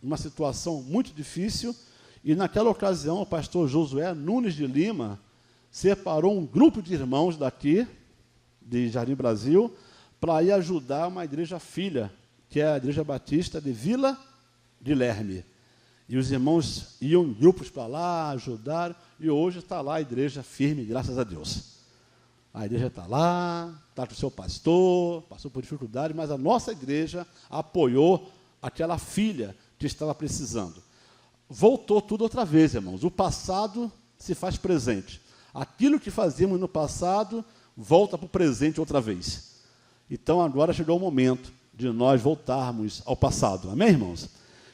numa situação muito difícil, e naquela ocasião o pastor Josué Nunes de Lima separou um grupo de irmãos daqui, de Jardim Brasil, para ir ajudar uma igreja filha, que é a Igreja Batista de Vila Guilherme. E os irmãos iam em grupos para lá, ajudaram, e hoje está lá a igreja firme, graças a Deus. A igreja está lá, está com o seu pastor, passou por dificuldade, mas a nossa igreja apoiou aquela filha que estava precisando. Voltou tudo outra vez, irmãos. O passado se faz presente. Aquilo que fazíamos no passado volta para o presente outra vez. Então, agora chegou o momento de nós voltarmos ao passado. Amém, irmãos?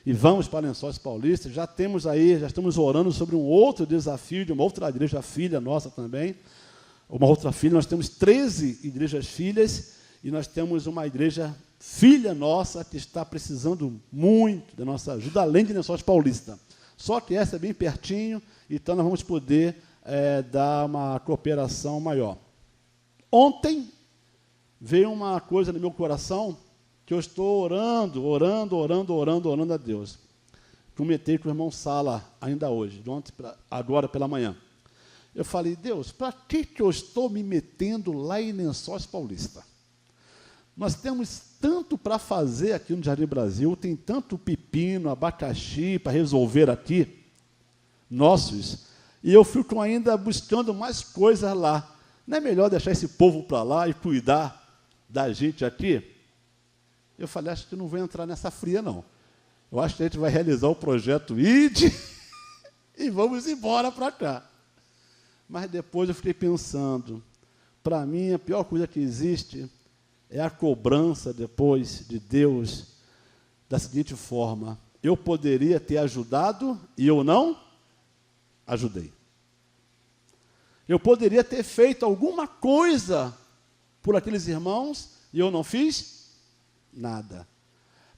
E vamos para Lençóis Paulista. Já estamos orando sobre um outro desafio de uma outra igreja filha nossa também. Uma outra filha. Nós temos 13 igrejas filhas e nós temos uma igreja filha nossa que está precisando muito da nossa ajuda, além de Lençóis Paulista. Só que essa é bem pertinho, então nós vamos poder dar uma cooperação maior. Ontem veio uma coisa no meu coração que eu estou orando a Deus. Comentei com o irmão Sala ainda hoje, de ontem agora pela manhã. Eu falei, Deus, para que eu estou me metendo lá em Lençóis Paulista? Nós temos tanto para fazer aqui no Jardim Brasil, tem tanto pepino, abacaxi para resolver aqui, nossos, e eu fico ainda buscando mais coisas lá. Não é melhor deixar esse povo para lá e cuidar da gente aqui? Eu falei, acho que não vou entrar nessa fria, não. Eu acho que a gente vai realizar o projeto ID e vamos embora para cá. Mas depois eu fiquei pensando, para mim a pior coisa que existe é a cobrança depois de Deus da seguinte forma: eu poderia ter ajudado e eu não ajudei. Eu poderia ter feito alguma coisa por aqueles irmãos e eu não fiz nada.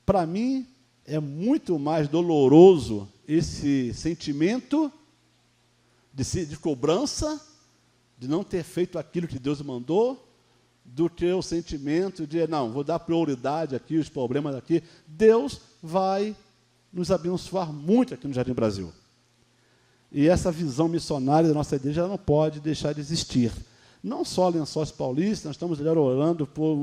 Para mim, é muito mais doloroso esse sentimento de cobrança, de não ter feito aquilo que Deus mandou, do que o sentimento de, não, vou dar prioridade aqui, os problemas aqui. Deus vai nos abençoar muito aqui no Jardim Brasil. E essa visão missionária da nossa igreja não pode deixar de existir. Não só Lençóis Paulista, nós estamos orando por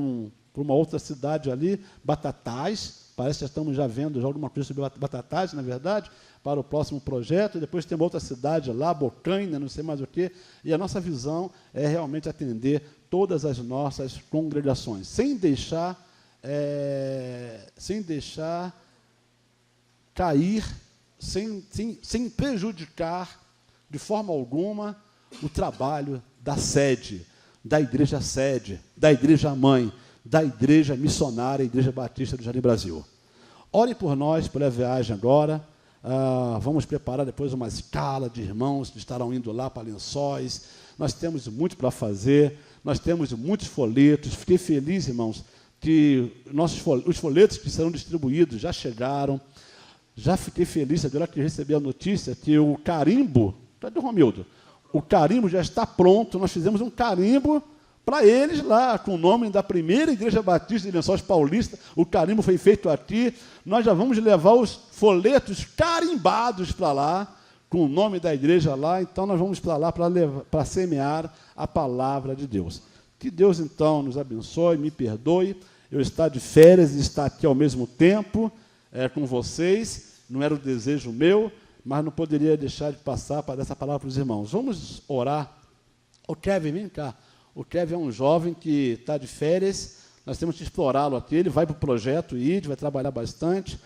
uma outra cidade ali, Batatais. Parece que já estamos vendo alguma coisa sobre Batatais, na verdade, para o próximo projeto. Depois tem uma outra cidade lá, Bocaina, não sei mais o quê. E a nossa visão é realmente atender todas as nossas congregações, sem deixar cair, sem prejudicar de forma alguma o trabalho da sede, da igreja sede, da igreja mãe, da igreja missionária, a Igreja Batista do Jardim Brasil. Orem por nós, pela viagem agora. Vamos preparar depois uma escala de irmãos que estarão indo lá para Lençóis. Nós temos muito para fazer, nós temos muitos folhetos. Fiquei feliz, irmãos, que os folhetos que serão distribuídos já chegaram. Já fiquei feliz agora que recebi a notícia que o carimbo, cadê o Romildo? O carimbo já está pronto, nós fizemos um carimbo para eles lá, com o nome da primeira Igreja Batista de Lençóis Paulista. O carimbo foi feito aqui. Nós já vamos levar os folhetos carimbados para lá, com o nome da igreja lá. Então, nós vamos para lá para semear a palavra de Deus. Que Deus, então, nos abençoe, me perdoe. Eu estar de férias e estar aqui ao mesmo tempo com vocês. Não era o desejo meu, mas não poderia deixar de passar para essa palavra para os irmãos. Vamos orar. O Kevin, vem cá. O Kevin é um jovem que está de férias, nós temos que explorá-lo aqui. Ele vai para o projeto ID, vai trabalhar bastante,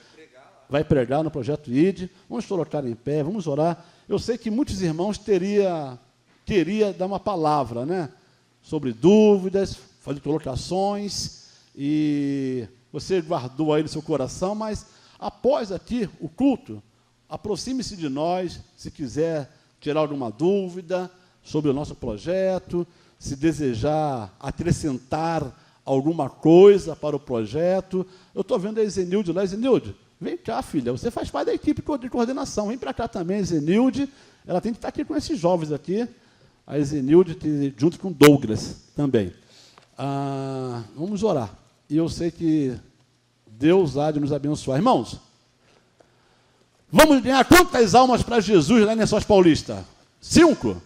vai pregar no projeto ID. Vamos colocar em pé, vamos orar. Eu sei que muitos irmãos queria dar uma palavra, né? Sobre dúvidas, fazer colocações, e você guardou aí no seu coração, mas após aqui o culto, aproxime-se de nós, se quiser tirar alguma dúvida sobre o nosso projeto, se desejar acrescentar alguma coisa para o projeto. Eu estou vendo a Zenilde lá. Zenilde, vem cá, filha, você faz parte da equipe de coordenação. Vem para cá também, Zenilde. Ela tem que estar aqui com esses jovens aqui. A Zenilde, junto com Douglas também. Vamos orar. E eu sei que Deus há de nos abençoar. Irmãos, vamos ganhar quantas almas para Jesus lá em Lençóis Paulista? 5?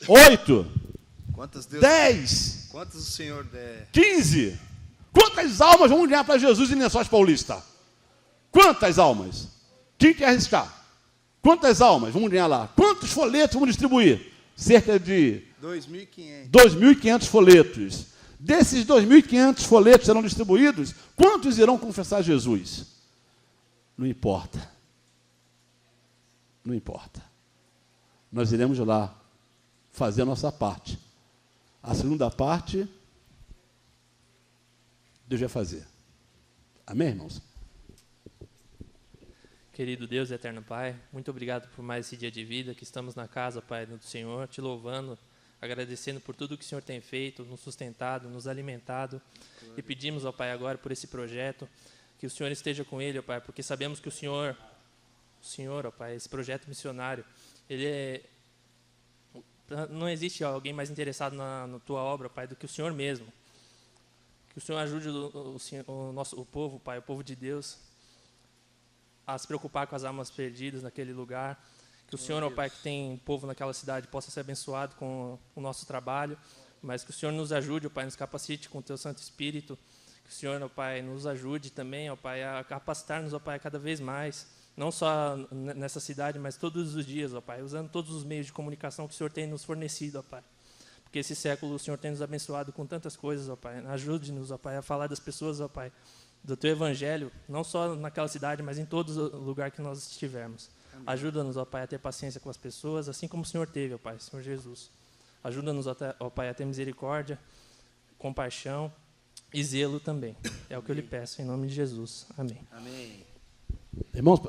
8? Quantas Deus 10? Quantas o Senhor der? 15? Quantas almas vamos ganhar para Jesus em Lençóis Paulista? Quantas almas? Quem quer arriscar? Quantas almas vamos ganhar lá? Quantos folhetos vamos distribuir? Cerca de 2.500. 2.500 folhetos. Desses 2.500 folhetos serão distribuídos, quantos irão confessar Jesus? Não importa. Não importa. Nós iremos lá fazer a nossa parte. A segunda parte, Deus vai fazer. Amém, irmãos? Querido Deus e eterno Pai, muito obrigado por mais esse dia de vida, que estamos na casa, Pai, do Senhor, te louvando, agradecendo por tudo que o Senhor tem feito, nos sustentado, nos alimentado. E pedimos, ó Pai, agora por esse projeto, que o Senhor esteja com ele, ó Pai, porque sabemos que o Senhor, ó Pai, esse projeto missionário, não existe alguém mais interessado na tua obra, Pai, do que o Senhor mesmo. Que o Senhor ajude o povo, Pai, o povo de Deus, a se preocupar com as almas perdidas naquele lugar. Que o Senhor, ó Pai, que tem um povo naquela cidade, possa ser abençoado com o nosso trabalho, mas que o Senhor nos ajude, ó Pai, nos capacite com o Teu Santo Espírito. Que o Senhor, ó Pai, nos ajude também, ó Pai, a capacitar-nos, ó Pai, cada vez mais. Não só nessa cidade, mas todos os dias, ó Pai, usando todos os meios de comunicação que o Senhor tem nos fornecido, ó Pai. Porque esse século o Senhor tem nos abençoado com tantas coisas, ó Pai. Ajude-nos, ó Pai, a falar das pessoas, ó Pai, do Teu Evangelho, não só naquela cidade, mas em todo lugar que nós estivermos. Ajuda-nos, ó Pai, a ter paciência com as pessoas, assim como o Senhor teve, ó Pai, Senhor Jesus. Ajuda-nos, ó Pai, a ter misericórdia, compaixão e zelo também. É o que eu lhe peço, em nome de Jesus. Amém. Amém. Irmãos,